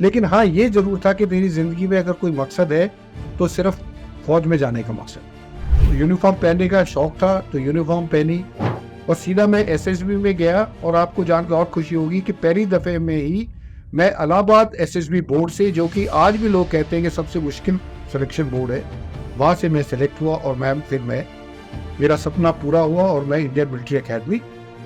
लेकिन हाँ ये जरूर था कि मेरी जिंदगी में अगर कोई मकसद है तो सिर्फ फौज में जाने का मकसद। यूनिफॉर्म पहनने का शौक था तो यूनिफॉर्म पहनी और सीधा मैं एसएसबी में गया। और आपको जानकर और खुशी होगी कि पहली दफे में ही मैं इलाहाबाद एसएसबी बोर्ड से, जो कि आज भी लोग कहते हैं कि सबसे मुश्किल सिलेक्शन बोर्ड है, वहाँ से मैं सिलेक्ट हुआ और फिर मेरा सपना पूरा हुआ और मैं इंडियन मिलिट्री एकेडमी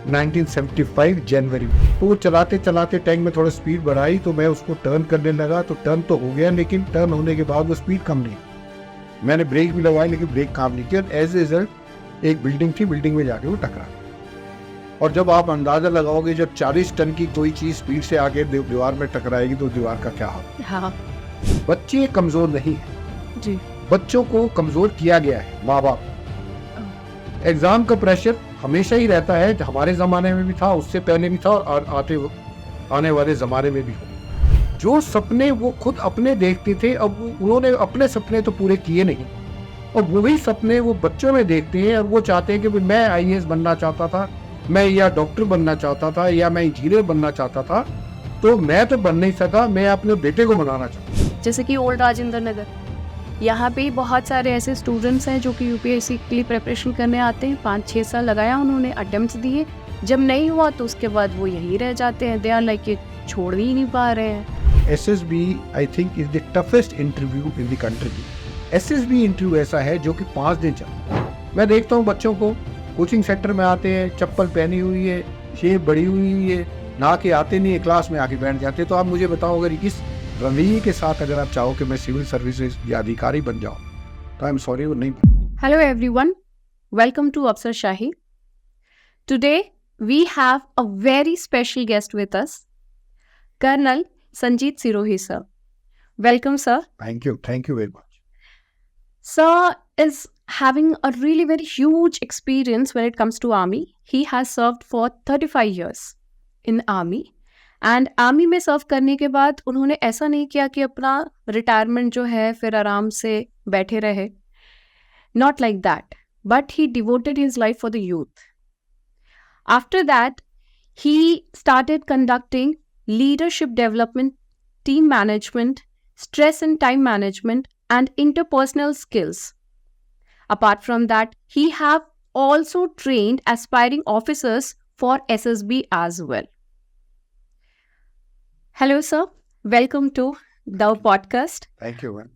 1975 जनवरी में। तो वो चलाते चलाते टैंक में थोड़ा स्पीड बढ़ाई तो मैं उसको टर्न करने लगा, तो टर्न तो हो गया लेकिन टर्न होने के बाद वो स्पीड कम नहीं। मैंने ब्रेक भी लगाई लेकिन ब्रेक काम नहीं किया। एज ए रिजल्ट एक बिल्डिंग थी, बिल्डिंग में जाके वो टकरा। और जब आप अंदाजा लगाओगे जब 40 टन की कोई चीज स्पीड से आगे दीवार में टकराएगी तो दीवार का क्या हाल। हाँ। बच्चे कमजोर नहीं है जी। बच्चों को कमजोर किया गया है माँ बाप। एग्जाम का प्रेशर हमेशा ही रहता है, हमारे जमाने में भी था, उससे पहले भी था और आने वाले जमाने में भी हो। जो सपने वो खुद अपने देखते थे, अब उन्होंने अपने सपने तो पूरे किए नहीं और वही सपने वो बच्चों में देखते हैं और वो चाहते हैं कि मैं आईएएस बनना चाहता था, मैं या डॉक्टर बनना चाहता था या मैं इंजीनियर बनना चाहता था, तो मैं तो बन नहीं सका, मैं अपने बेटे को बनाना चाहता। जैसे कि ओल्ड राजेंद्र नगर, यहाँ पे बहुत सारे ऐसे स्टूडेंट्स हैं जो कि यूपीएससी के लिए प्रिपरेशन करने आते हैं। 5-6 साल लगाया उन्होंने, अटेम्प्ट्स दिए, जब नहीं हुआ तो उसके बाद वो यहीं रह जाते हैं। दे आर लाइक ये छोड़ ही नहीं पा रहे हैं। SSB I think is the toughest interview in the country. SSB interview ऐसा है जो कि 5 दिन चलता है। मैं देखता हूँ बच्चों को कोचिंग सेंटर में आते हैं, चप्पल पहनी हुई है, शेप बड़ी हुई है, नहा के आते नहीं है, क्लास में आके बैठ जाते। तो आप मुझे बताओ, अगर इस रवैये के साथ अगर आप चाहो कि मैं सिविल सर्विसेज या अधिकारी बन जाऊं तो आई एम सॉरी, वो नहीं। हेलो एवरीवन, वेलकम टू अफसर शाही। Today we have a very special guest with us, colonel Sanjeet Sirohi sir. Welcome sir. Thank you very much. Sir is having a really very huge experience when it comes to army. He has served for 35 years in army. And army में सर्व करने के बाद उन्होंने ऐसा नहीं किया कि अपना रिटायरमेंट जो है फिर आराम से बैठे रहे। Not like that. But he devoted his life for the youth. After that, he started conducting leadership development, team management, stress and time management, and interpersonal skills. Apart from that, he have also trained aspiring officers for SSB as well. Hello, sir. Welcome to the podcast. Thank you, man.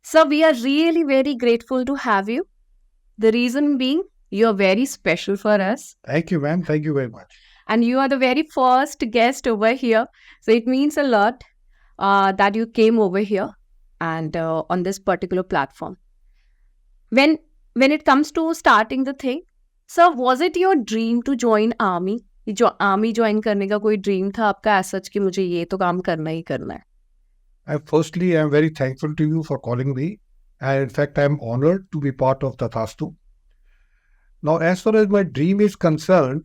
Sir, we are really very grateful to have you. The reason being, you are very special for us. Thank you, ma'am. Thank you very much. And you are the very first guest over here. So it means a lot that you came over here and on this particular platform. When it comes to starting the thing, sir, was it your dream to join army? जो army join करने का कोई dream था आपका ऐसा कि मुझे ये तो काम करना ही करना है? Firstly, I am very thankful to you for calling me, and in fact, I am honored to be part of Tathastu. Now, as far as my dream is concerned,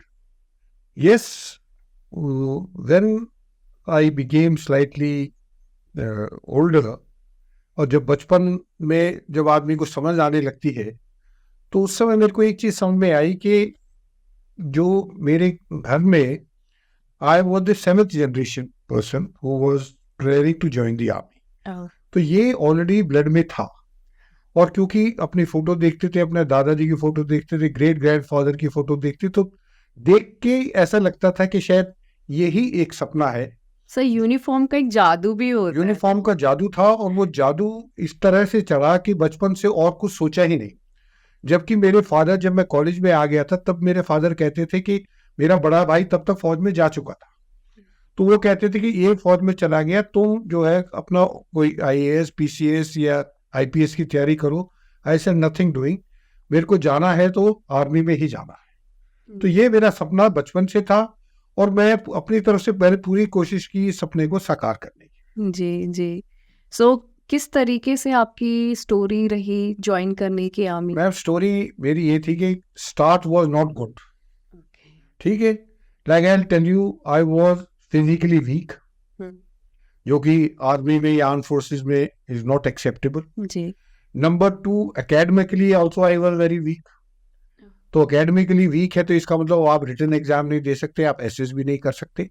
yes, when I became slightly older, और जब बचपन में जब आदमी को समझ आने लगती है तो उस समय मेरे को एक चीज समझ में आई कि जो मेरे घर में I was the 7th generation person who was ready to join the army. तो ये ऑलरेडी ब्लड में था। और क्योंकि अपनी फोटो देखते थे, अपने दादाजी की फोटो देखते थे, ग्रेट ग्रैंडफादर की फोटो देखते, तो देख के ऐसा लगता था कि शायद यही एक सपना है। सर, यूनिफॉर्म का एक जादू भी होता है। यूनिफॉर्म का जादू था और वो जादू इस तरह से चढ़ा कि बचपन से और कुछ सोचा ही नहीं। जबकि मेरे फादर, जब मैं कॉलेज में आ गया था तब मेरे फादर कहते थे कि मेरा बड़ा भाई तब तक फौज में जा चुका था, तो वो कहते थे कि ये फौज में चला गया, तुम जो है अपना कोई आईएएस, पीसीएस या आईपीएस की तैयारी करो। आई सेड नथिंग डूइंग, मेरे को जाना है तो आर्मी में ही जाना है। तो ये मेरा सपना बचपन से था और मैं अपनी तरफ से मैंने पूरी कोशिश की इस सपने को साकार करने की। जी जी। सो किस तरीके से आपकी स्टोरी रही ज्वाइन करने की आर्मी? मैम, स्टोरी मेरी ये थी कि स्टार्ट वाज नॉट गुड। ठीक है, like I will tell you, I was physically weak, जो कि आर्मी में या आर्म फोर्सेस में इज नॉट एक्सेप्टेबल। जी। Number 2, academically also I was very weak. तो एकेडमिकली वीक है तो इसका मतलब आप रिटन एग्जाम नहीं दे सकते, आप एसएस भी नहीं कर सकते।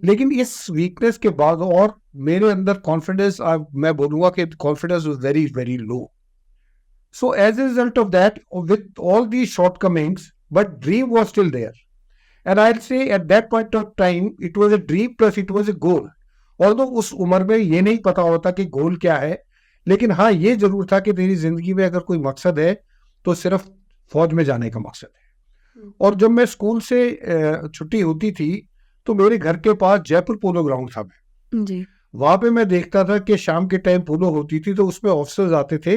लेकिन इस वीकनेस के बाद और मेरे अंदर कॉन्फिडेंस, मैं बोलूँगा कि confidence was very very low. So as a result of that, with all these shortcomings, but dream was still there. And I'll say at that point of time, it was a dream plus it was a goal. Although उस उम्र में ये नहीं पता होता कि गोल क्या है, लेकिन हाँ ये जरूर था कि मेरी जिंदगी में अगर कोई मकसद है तो सिर्फ फौज में जाने का मकसद है. और जब मैं स्कूल से छुट्टी होती थी तो मेरे घर के पास जयपुर पोलो ग्राउंड था. जी. वहां पे मैं देखता था कि शाम के टाइम पोलो होती थी तो उसमें ऑफिसर्स आते थे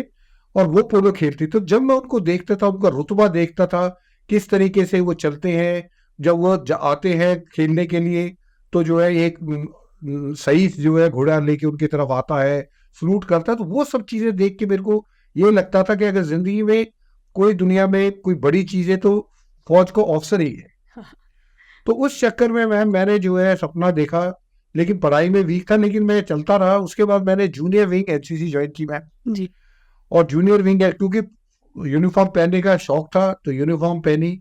और वो पोलो खेलती. तो जब मैं उनको देखता था, उनका रुतबा देखता था, किस तरीके से वो चलते हैं, जब वो आते हैं खेलने के लिए तो जो है एक सही जो है घोड़ा लेके उनकी तरफ आता है, सलूट करता है. तो वो सब चीजें देख के मेरे को ये लगता था कि अगर जिंदगी में कोई दुनिया में कोई बड़ी चीज है तो फौज को ऑफिसर ही है. तो उस चक्कर में मैंने जो है सपना देखा, लेकिन पढ़ाई में वीक था, लेकिन मैं चलता रहा. उसके बाद मैंने जूनियर विंग एनसीसी ज्वाइन की मैम. जी. और जूनियर विंग है क्योंकि यूनिफॉर्म पहनने का शौक था तो यूनिफॉर्म पहनी.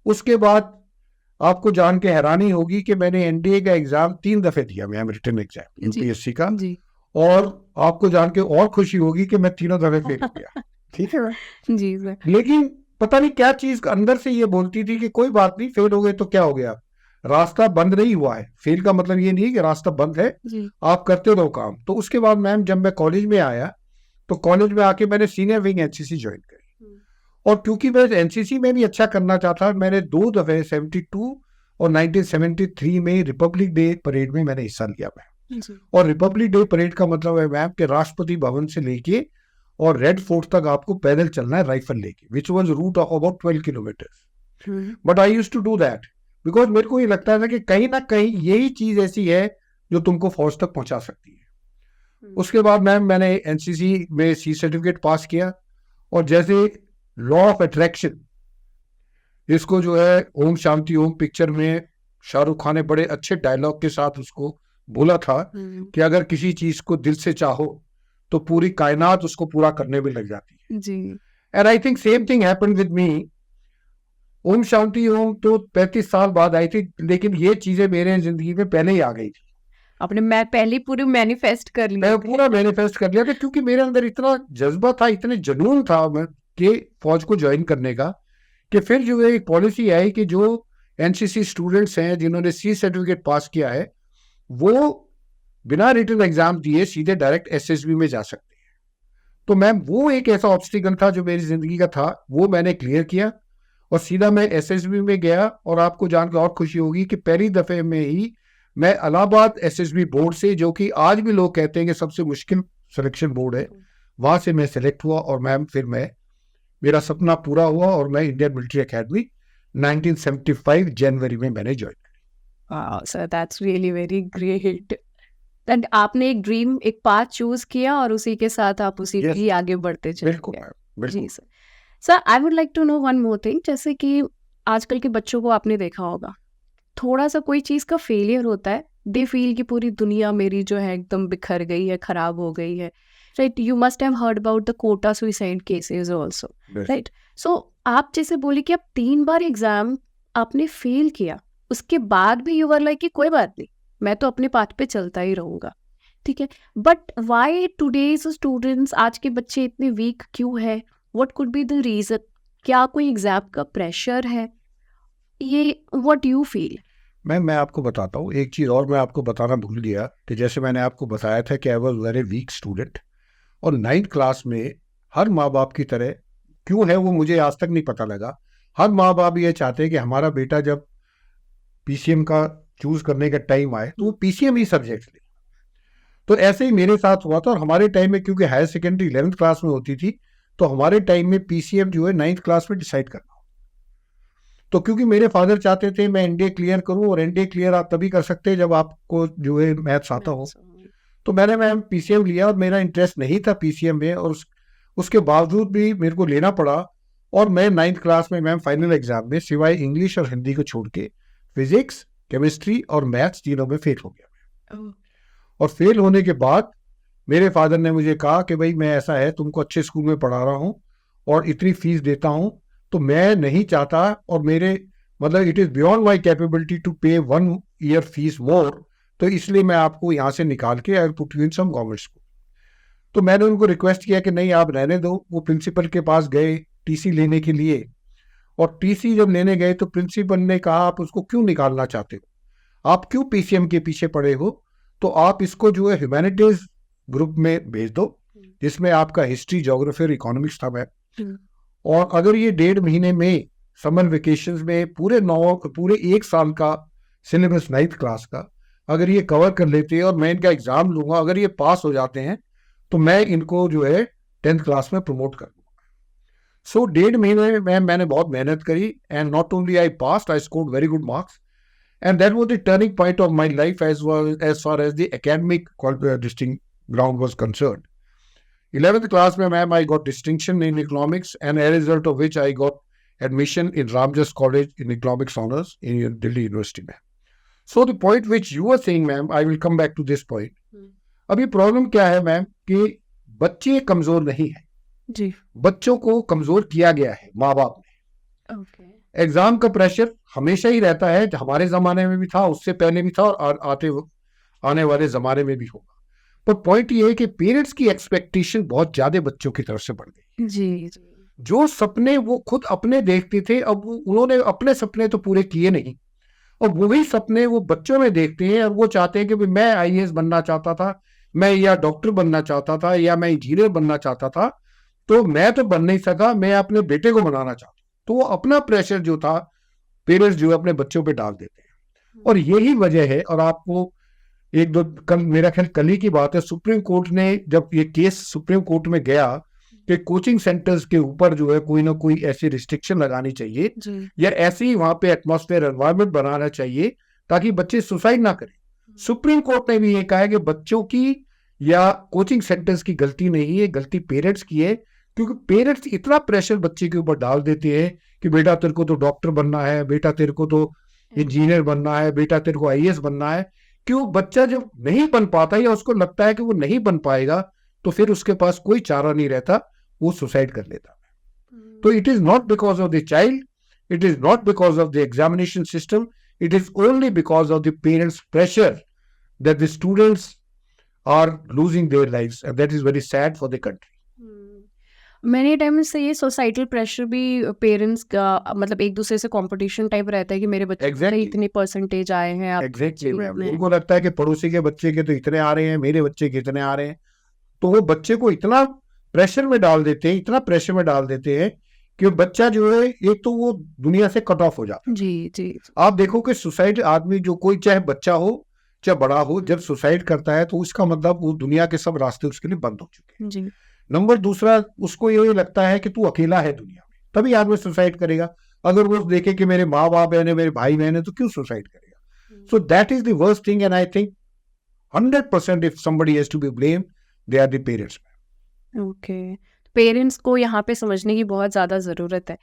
उसके बाद आपको जान के हैरानी होगी कि मैंने एनडीए का एग्जाम 3 दफे दिया, मैम, रिटन एग्जाम यूपीएससी का. जी. और आपको जान के और खुशी होगी कि मैं तीनों दफे फेल हो गया. ठीक है. जी सर. लेकिन पता नहीं क्या चीज अंदर से ये बोलती थी कि कोई बात नहीं, फेल हो गए तो क्या हो गया, रास्ता बंद नहीं हुआ है. फेल का मतलब ये नहीं कि रास्ता बंद है, जी. आप करते रहो काम. तो उसके बाद मैम जब मैं कॉलेज में आया तो कॉलेज में आके मैंने सीनियर विंग एनसीसी ज्वाइन करी. और क्योंकि मैं एनसीसी में भी अच्छा करना चाहता, मैंने 2 दफे 72 और 1973 में रिपब्लिक डे परेड में मैंने हिस्सा लिया मैम. और रिपब्लिक डे परेड का मतलब है मैम कि राष्ट्रपति भवन से लेके और रेड फोर्ट तक आपको पैदल चलना है राइफल लेके, which was root of about 12 kilometre. But I used to do that because मेरे को ये लगता था कि कहीं ना कहीं यही चीज ऐसी है जो तुमको फौज तक पहुंचा सकती है. उसके बाद मैम मैंने एनसीसी में सी सर्टिफिकेट पास किया. और जैसे लॉ ऑफ अट्रैक्शन, इसको जो है ओम शांति ओम पिक्चर में शाहरुख खान ने बड़े अच्छे डायलॉग के साथ उसको बोला था कि अगर किसी चीज को दिल से चाहो तो पूरी कायनात उसको पूरा करने में लग जाती है. जी. And I think same thing happened with me. Om Shanti Om तो 35 साल बाद आई थी, लेकिन ये चीजें मेरे जिंदगी में पहले ही आ गई थी. आपने मैं पहले पूरी मैनिफेस्ट कर लिया. मैं पूरा मैनिफेस्ट कर लिया था क्योंकि मेरे अंदर इतना जज्बा था, इतने जुनून था मैं कि फौज को ज्वाइन करने का, कि फिर जो है एक पॉलिसी आई कि जो एनसीसी स्टूडेंट्स हैं जिन्होंने सी सर्टिफिकेट पास किया है वो बिना रिटन एग्जाम दिए सीधे डायरेक्ट एसएसबी में जा सकते हैं. तो मैम वो एक ऐसा ऑब्स्टिकल था जो मेरी जिंदगी का था, वो मैंने क्लियर किया और सीधा मैं एसएसबी में गया. और आपको जानकर और खुशी होगी कि पहली दफे में ही मैं इलाहाबाद एसएसबी बोर्ड से, जो कि आज भी लोग कहते हैं कि सबसे मुश्किल सिलेक्शन बोर्ड है, वहां से मैं सिलेक्ट हुआ. और मैम फिर मेरा सपना पूरा हुआ और मैं इंडियन मिलिट्री एकेडमी 1975 जनवरी में मैंने join Wow, sir, that's really very great. And आपने एक ड्रीम, एक पाथ चूज किया और उसी के साथ आप उसी Yes. ही आगे बढ़ते चले बिल्कुल गए. मैम, बिल्कुल. जी sir. Sir, I would like to know one more thing. जैसे कि आजकल के बच्चों को आपने देखा होगा, थोड़ा सा कोई चीज़ का फेलियर होता है, दे फील कि पूरी दुनिया मेरी जो है एकदम बिखर गई है, खराब हो गई है. Right. You must have heard about the Kota suicide cases also. Yes. Right. So आप जैसे बोले कि आप 3 बार एग्जाम आपने फेल किया, उसके बाद भी यू वर लाइक कि कोई बात नहीं, मैं तो अपने पाथ पे चलता ही रहूंगा. ठीक है. बट वाई टुडेज स्टूडेंट्स, आज के बच्चे इतने वीक क्यों है? What could be the reason? क्या कोई एग्जाम का प्रेशर है? ये व्हाट यू फील? मैं आपको बताता हूँ एक चीज़ और मैं आपको बताना भूल गया कि जैसे मैंने आपको बताया था कि I was very weak student. और 9th क्लास में हर माँ बाप की तरह, क्यों है वो मुझे आज तक नहीं पता लगा, हर माँ बाप ये चाहते हैं कि हमारा बेटा जब पीसीएम का चूज करने का टाइम आए तो वो पीसीएम ही सब्जेक्ट ले. तो ऐसे ही मेरे साथ हुआ था. और हमारे टाइम में क्योंकि हायर सेकेंडरी 11th क्लास में होती थी तो हमारे टाइम में पीसीएम जो है 9th क्लास में डिसाइड करना. तो क्योंकि मेरे फादर चाहते थे मैं एनडीए क्लियर करूं, और एनडीए क्लियर आप तभी कर सकते हैं जब आपको जो है मैथ्स आता हो. तो मैंने मैम पीसीएम लिया और मेरा इंटरेस्ट नहीं था पीसीएम में, और उसके बावजूद भी मेरे को लेना पड़ा. और मैं 9th क्लास में मैम फाइनल एग्जाम में सिवाय इंग्लिश और हिंदी को छोड़ के फिजिक्स, केमिस्ट्री और मैथ्स तीनों में फेल हो गया. और फेल होने के बाद मेरे फादर ने मुझे कहा कि भाई मैं ऐसा है, तुमको अच्छे स्कूल में पढ़ा रहा हूँ और इतनी फीस देता हूँ, तो मैं नहीं चाहता, और मेरे मतलब it is beyond my capability to pay 1 year fees मोर तो इसलिए मैं आपको यहाँ से निकाल के I put you in some government school. तो मैंने उनको रिक्वेस्ट किया कि नहीं आप रहने दो। वो प्रिंसिपल के पास गए टीसी लेने के लिए, और टीसी जब लेने गए तो प्रिंसिपल ने कहा आप उसको क्यों निकालना चाहते हो, आप क्यों पीसीएम के पीछे पड़े हो, तो आप इसको जो है ह्यूमैनिटीज ग्रुप में भेज दो जिसमें आपका हिस्ट्री, ज्योग्राफी और इकोनॉमिक्स था मैम। और अगर ये 1.5 महीने में समर वेकेशंस में पूरे 1 साल का सिलेबस 9th क्लास का अगर ये कवर कर लेते हैं और मैं इनका एग्जाम लूंगा, अगर ये पास हो जाते हैं तो मैं इनको जो है 10th क्लास में प्रमोट कर दूंगा। सो 1.5 महीने में मैंने बहुत मेहनत करी, and not only I passed, I scored very good marks, and that was the turning point of my life as far as the academic distinct ground was concerned. 11th class mein ma'am I got distinction in economics, and as a result of which I got admission in Ramjas College in economics honors in Delhi University ma'am. So the point which you were saying ma'am, I will come back to this point. अभी problem क्या है ma'am कि बच्चे कमजोर नहीं है जी, बच्चों को कमजोर किया गया है माँ बाप ने। ओके, एग्जाम का प्रेशर हमेशा ही रहता है, हमारे जमाने में भी था, उससे पहले भी था, और आने वाले जमाने में भी होगा। पर पॉइंट ये है कि पेरेंट्स की एक्सपेक्टेशन बहुत ज्यादा बच्चों की तरफ से बढ़ गई। जी, जो सपने वो खुद अपने देखते थे, अब उन्होंने अपने सपने तो पूरे किए नहीं, और वही सपने वो बच्चों में देखते हैं, और वो चाहते हैं कि भाई मैं आईएएस बनना चाहता था, मैं या डॉक्टर बनना चाहता था, या मैं इंजीनियर बनना चाहता था, तो मैं तो बन नहीं सका, मैं अपने बेटे को बनाना चाहता। तो वो अपना प्रेशर जो था पेरेंट्स जो है अपने बच्चों पे डाल देते हैं, और यही वजह है। और आपको एक दो कल, मेरा ख्याल कल ही की बात है, सुप्रीम कोर्ट ने जब ये केस सुप्रीम कोर्ट में गया कि कोचिंग सेंटर्स के ऊपर जो है कोई ना कोई ऐसी रिस्ट्रिक्शन लगानी चाहिए, या ऐसी वहां पे एटमॉस्फेयर एनवायरमेंट बनाना चाहिए ताकि बच्चे सुसाइड ना करें। सुप्रीम कोर्ट ने भी ये कहा है कि बच्चों की या कोचिंग सेंटर्स की गलती नहीं है, गलती पेरेंट्स की है, क्योंकि पेरेंट्स इतना प्रेशर बच्चे के ऊपर डाल देते हैं कि बेटा तेरे को तो डॉक्टर बनना है, बेटा तेरे को तो इंजीनियर बनना है, बेटा तेरे को आईएएस बनना है। क्यों बच्चा जब नहीं बन पाता या उसको लगता है कि वो नहीं बन पाएगा, तो फिर उसके पास कोई चारा नहीं रहता, वो सुसाइड कर लेता है। तो it is not because of the child, it is not because of the examination system, it is only because of the parents pressure that the students are losing their lives, and that is very sad for the country. Many times से ये societal pressure भी parents का, मतलब एक दूसरे से competition type रहता है कि मेरे बच्चे Exactly. के इतने परसेंटेज आए हैं, आप एग्जैक्टली उनको लगता है कि पड़ोसी के बच्चे के तो इतने आ रहे हैं, मेरे बच्चे के इतने आ रहे हैं, तो वो बच्चे को इतना प्रेशर में डाल देते हैं, इतना प्रेशर में डाल देते हैं कि बच्चा जो है एक तो वो दुनिया से कट ऑफ हो जाता है। जी जी, आप देखो कि सुसाइड आदमी जो कोई चाहे बच्चा हो चाहे बड़ा हो, जब सुसाइड करता है तो उसका मतलब वो दुनिया के सब रास्ते उसके लिए बंद हो चुके हैं। जी, नंबर दूसरा, उसको ये लगता है कि तू अकेला है दुनिया में, तभी आदमी सुसाइड करेगा। अगर वो देखे कि मेरे माँ बाप है, मेरे भाई बहन है, तो क्यों सुसाइड करेगा? So that is the worst thing, and I think 100% if somebody has to be blamed, they are the parents. Okay. Parents को यहाँ पे समझने की बहुत ज़्यादा ज़रूरत है।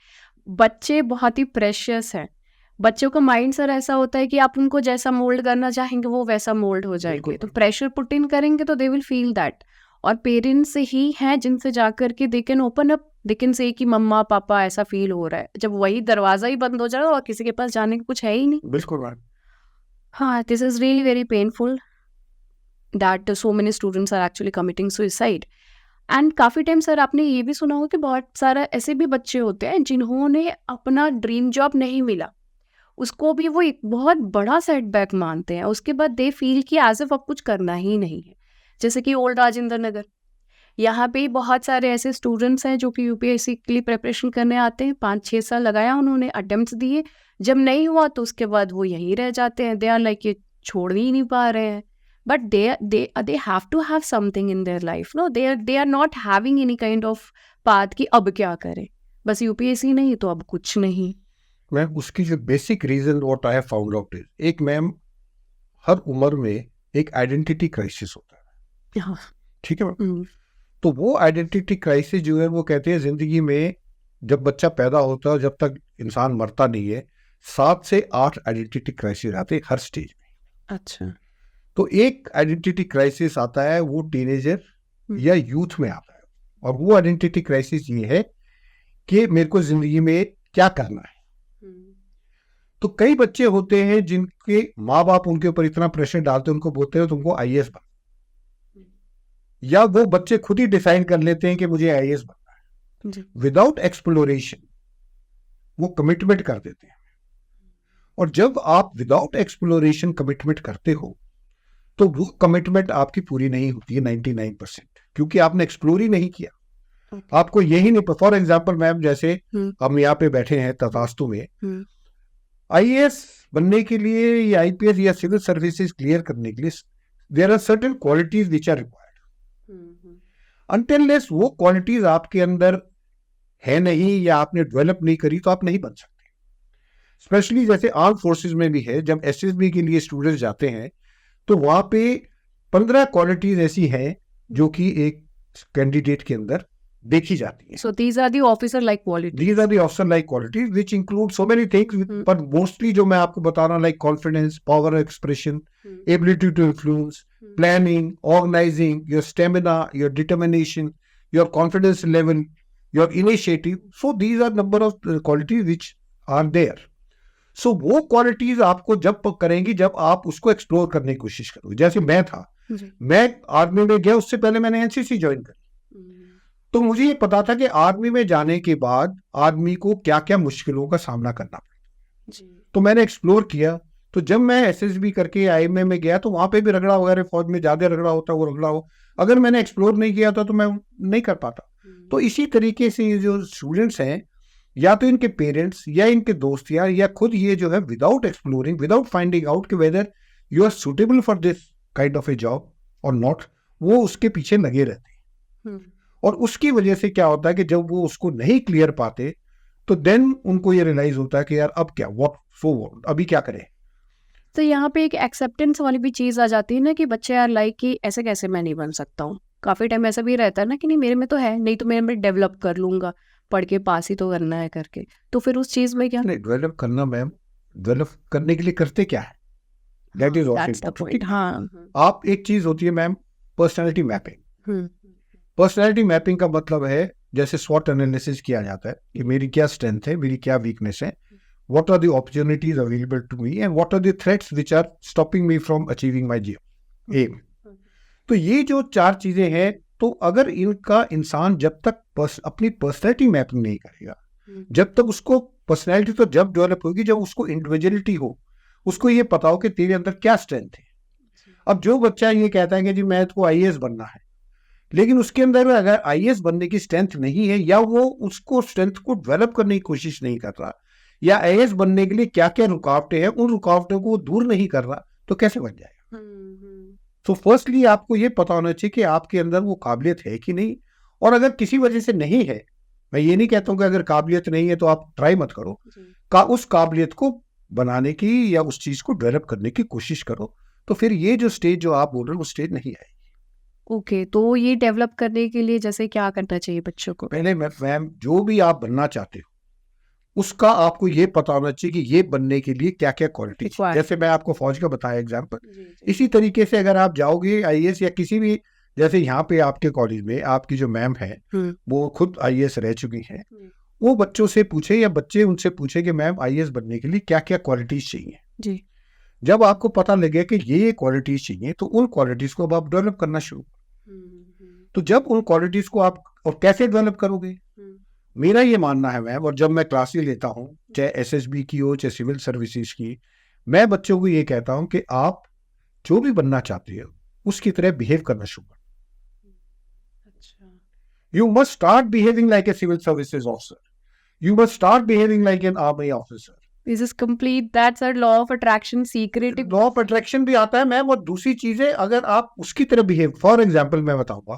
बच्चे बहुत ही प्रेशियस हैं। बच्चों का माइंड सर ऐसा होता है कि आप उनको जैसा मोल्ड करना चाहेंगे वो वैसा मोल्ड हो जाएंगे, बिल्कुल। तो प्रेशर पुट इन करेंगे तो दे विल फील दैट। और पेरेंट्स ही हैं जिनसे जा करके they can open up, they can say कि मम्मा पापा ऐसा फील हो रहा है। जब वही दरवाज़ा ही बंद हो जाए और किसी के पास जाने का कुछ है ही नहीं। बिल्कुल मैम। हाँ, this is really very painful that so many students are actually committing suicide. And काफ़ी टाइम सर आपने ये भी सुना होगा कि बहुत सारा ऐसे भी बच्चे होते हैं जिन्होंने अपना ड्रीम जॉब नहीं मिला, उसको भी वो एक बहुत बड़ा सेटबैक मानते हैं। उसके बाद दे फील कि एज इफ अब कुछ करना ही नहीं है। जैसे कि ओल्ड राजेंद्र नगर, यहाँ पे बहुत सारे ऐसे स्टूडेंट्स हैं जो कि यूपीएससी के लिए प्रिपरेशन करने आते हैं। 5-6 साल लगाया उन्होंने, अटेम्प्ट्स दिए, जब नहीं हुआ तो उसके बाद वो यहीं रह जाते हैं। दे आर लाइक ये छोड़ ही नहीं पा रहे हैं। But they have to have something in their life, no, they are not having any kind of path कि अब क्या करें, बस यूपीएससी नहीं तो अब कुछ नहीं। मैम उसकी जो basic reason what I have found out is, एक मैम हर उम्र में एक आइडेंटिटी क्राइसिस होता है। हाँ, ठीक है मैम। तो वो आइडेंटिटी क्राइसिस जो है वो कहते हैं जिंदगी में जब बच्चा पैदा होता है जब तक इंसान मरता नहीं है, 7 से 8 आइडेंटिटी क्राइसिस आते हैं हर स्टेज में। अच्छा। तो एक आइडेंटिटी क्राइसिस आता है वो टीनेजर या यूथ में आता है, और वो आइडेंटिटी क्राइसिस ये है कि मेरे को जिंदगी में क्या करना है। तो कई बच्चे होते हैं जिनके माँ बाप उनके ऊपर इतना प्रेशर डालते हैं, उनको बोलते हैं तुमको आईएएस बन, या वो बच्चे खुद ही डिसाइड कर लेते हैं कि मुझे आईएएस बनना है, विदाउट एक्सप्लोरेशन वो कमिटमेंट कर देते हैं। और जब आप विदाउट एक्सप्लोरेशन कमिटमेंट करते हो तो वो कमिटमेंट आपकी पूरी नहीं होती है 99%, क्योंकि आपने एक्सप्लोर ही नहीं किया। आपको यही नहीं, फॉर एग्जाम्पल मैम, जैसे हम यहाँ पे बैठे हैं तथास्तु में, आईएएस बनने के लिए या आईपीएस या सिविल सर्विसेज क्लियर करने के लिए there are certain qualities which are required. Until less वो क्वालिटीज आपके अंदर है नहीं या आपने डेवलप नहीं करी तो आप नहीं बन सकते। स्पेशली जैसे आर्म फोर्सेस में भी है, जब एसएसबी के लिए स्टूडेंट्स जाते हैं तो वहां पे 15 क्वालिटीज ऐसी हैं जो कि एक कैंडिडेट के अंदर देखी जाती है। So these are the officer like qualities. These are the officer like qualities which include so many things, but mostly जो मैं आपको बता रहा हूँ, like confidence, power expression, ability to influence, planning, organizing, your stamina, your determination, your confidence level, your initiative. So these are number of qualities which are there. So वो qualities आपको जब करेंगी जब आप उसको एक्सप्लोर करने की कोशिश करोगे। जैसे मैं था, मैं आर्मी में गया, उससे पहले मैंने एनसीसी ज्वाइन करी, तो मुझे ये पता था कि आर्मी में जाने के बाद आदमी को क्या क्या मुश्किलों का सामना करना पड़ता। तो मैंने एक्सप्लोर किया। तो जब मैं एसएसबी करके आईएमए में गया तो वहां पे भी रगड़ा वगैरह, फौज में ज्यादा रगड़ा होता है, वो रगड़ा हो, अगर मैंने एक्सप्लोर नहीं किया था तो मैं नहीं कर पाता। तो इसी तरीके से ये जो स्टूडेंट्स हैं, या तो इनके पेरेंट्स या इनके दोस्त या खुद ये जो है without exploring, without finding out कि whether you are suitable for this kind of a job और नॉट, वो उसके पीछे लगे रहते हैं। और उसकी वजह से क्या होता है कि जब वो उसको नहीं क्लियर पाते तो देन उनको ये रियलाइज होता है कि यार अब क्या, व्हाट सो व्हाट, अभी क्या करें। तो यहाँ पे एक एक्सेप्टेंस वाली भी चीज आ जाती है ना कि बच्चे यार लाइक कि ऐसे कैसे मैं नहीं बन सकता हूँ। काफी टाइम ऐसा भी रहता है ना कि नहीं मेरे में तो है, नहीं तो मैं डेवलप कर लूंगा, पढ़ के पास ही तो करना है करके। तो फिर उस चीज में क्या नहीं, डेवलप करना मैम, डेवलप करने के लिए करते क्या है, दैट इज पॉइंट। हाँ, आप, एक चीज होती है ma'am personality mapping. Personality mapping का मतलब है जैसे स्वॉट एनालिसिस किया जाता है कि मेरी क्या स्ट्रेंथ है, मेरी क्या वीकनेस है, what are the opportunities available to me and what are the threats which are stopping me from achieving my aim. तो ये जो चार चीजें हैं, तो अगर इनका इंसान जब तक अपनी पर्सनैलिटी मैपिंग नहीं करेगा, जब तक उसको पर्सनैलिटी तो जब डेवलप होगी जब उसको इंडिविजुअलिटी हो, उसको ये पता हो कि तेरे अंदर क्या स्ट्रेंथ है। अब जो बच्चा ये कहता है कि जी मैं तो आईएएस बनना है, लेकिन उसके अंदर अगर आईएएस बनने की स्ट्रेंथ नहीं है, या वो उसको स्ट्रेंथ को डेवलप करने की कोशिश नहीं कर रहा, या आईएएस बनने के लिए क्या क्या रुकावटें हैं उन रुकावटों को दूर नहीं कर रहा, तो कैसे बन जाएगा। तो फर्स्टली आपको ये पता होना चाहिए कि आपके अंदर वो काबिलियत है कि नहीं। और अगर किसी वजह से नहीं है, मैं ये नहीं कहता हूँ कि अगर काबिलियत नहीं है तो आप ट्राई मत करो, उस काबिलियत को बनाने की या उस चीज को डेवलप करने की कोशिश करो, तो फिर ये जो स्टेज जो आप बोल रहे हो वो स्टेज नहीं आएगी। ओके, तो ये डेवलप करने के लिए जैसे क्या करना चाहिए बच्चों को? पहले मैम जो भी आप बनना चाहते हो उसका आपको ये पता होना चाहिए कि ये बनने के लिए क्या क्या क्वालिटी, जैसे मैं आपको फौज का बताया एग्जाम्पल, इसी तरीके से अगर आप जाओगे आईएएस या किसी भी, जैसे यहाँ पे आपके कॉलेज में आपकी जो मैम है वो खुद आईएएस रह चुकी है, वो बच्चों से पूछे या बच्चे उनसे पूछे कि मैम आईएएस बनने के लिए क्या क्या क्वालिटीज चाहिए जी। जब आपको पता लगे कि ये क्वालिटीज चाहिए तो उन क्वालिटीज को अब आप डेवलप करना शुरू। तो जब उन क्वालिटीज को आप, और कैसे डेवलप करोगे, मेरा ये मानना है मैम, और जब मैं क्लासेस लेता हूँ चाहे एसएसबी की हो चाहे सिविल सर्विसेज की, मैं बच्चों को ये कहता हूँ कि आप जो भी बनना चाहते हो उसकी तरह बिहेव करना शुरू करो। You must start behaving like a civil services officer, you must start behaving like an army officer. This is complete, that's a law of attraction, secret. Law of attraction भी आता है मैम, और दूसरी चीजें अगर आप उसकी तरह बिहेव, फॉर एग्जाम्पल मैं बताऊंगा,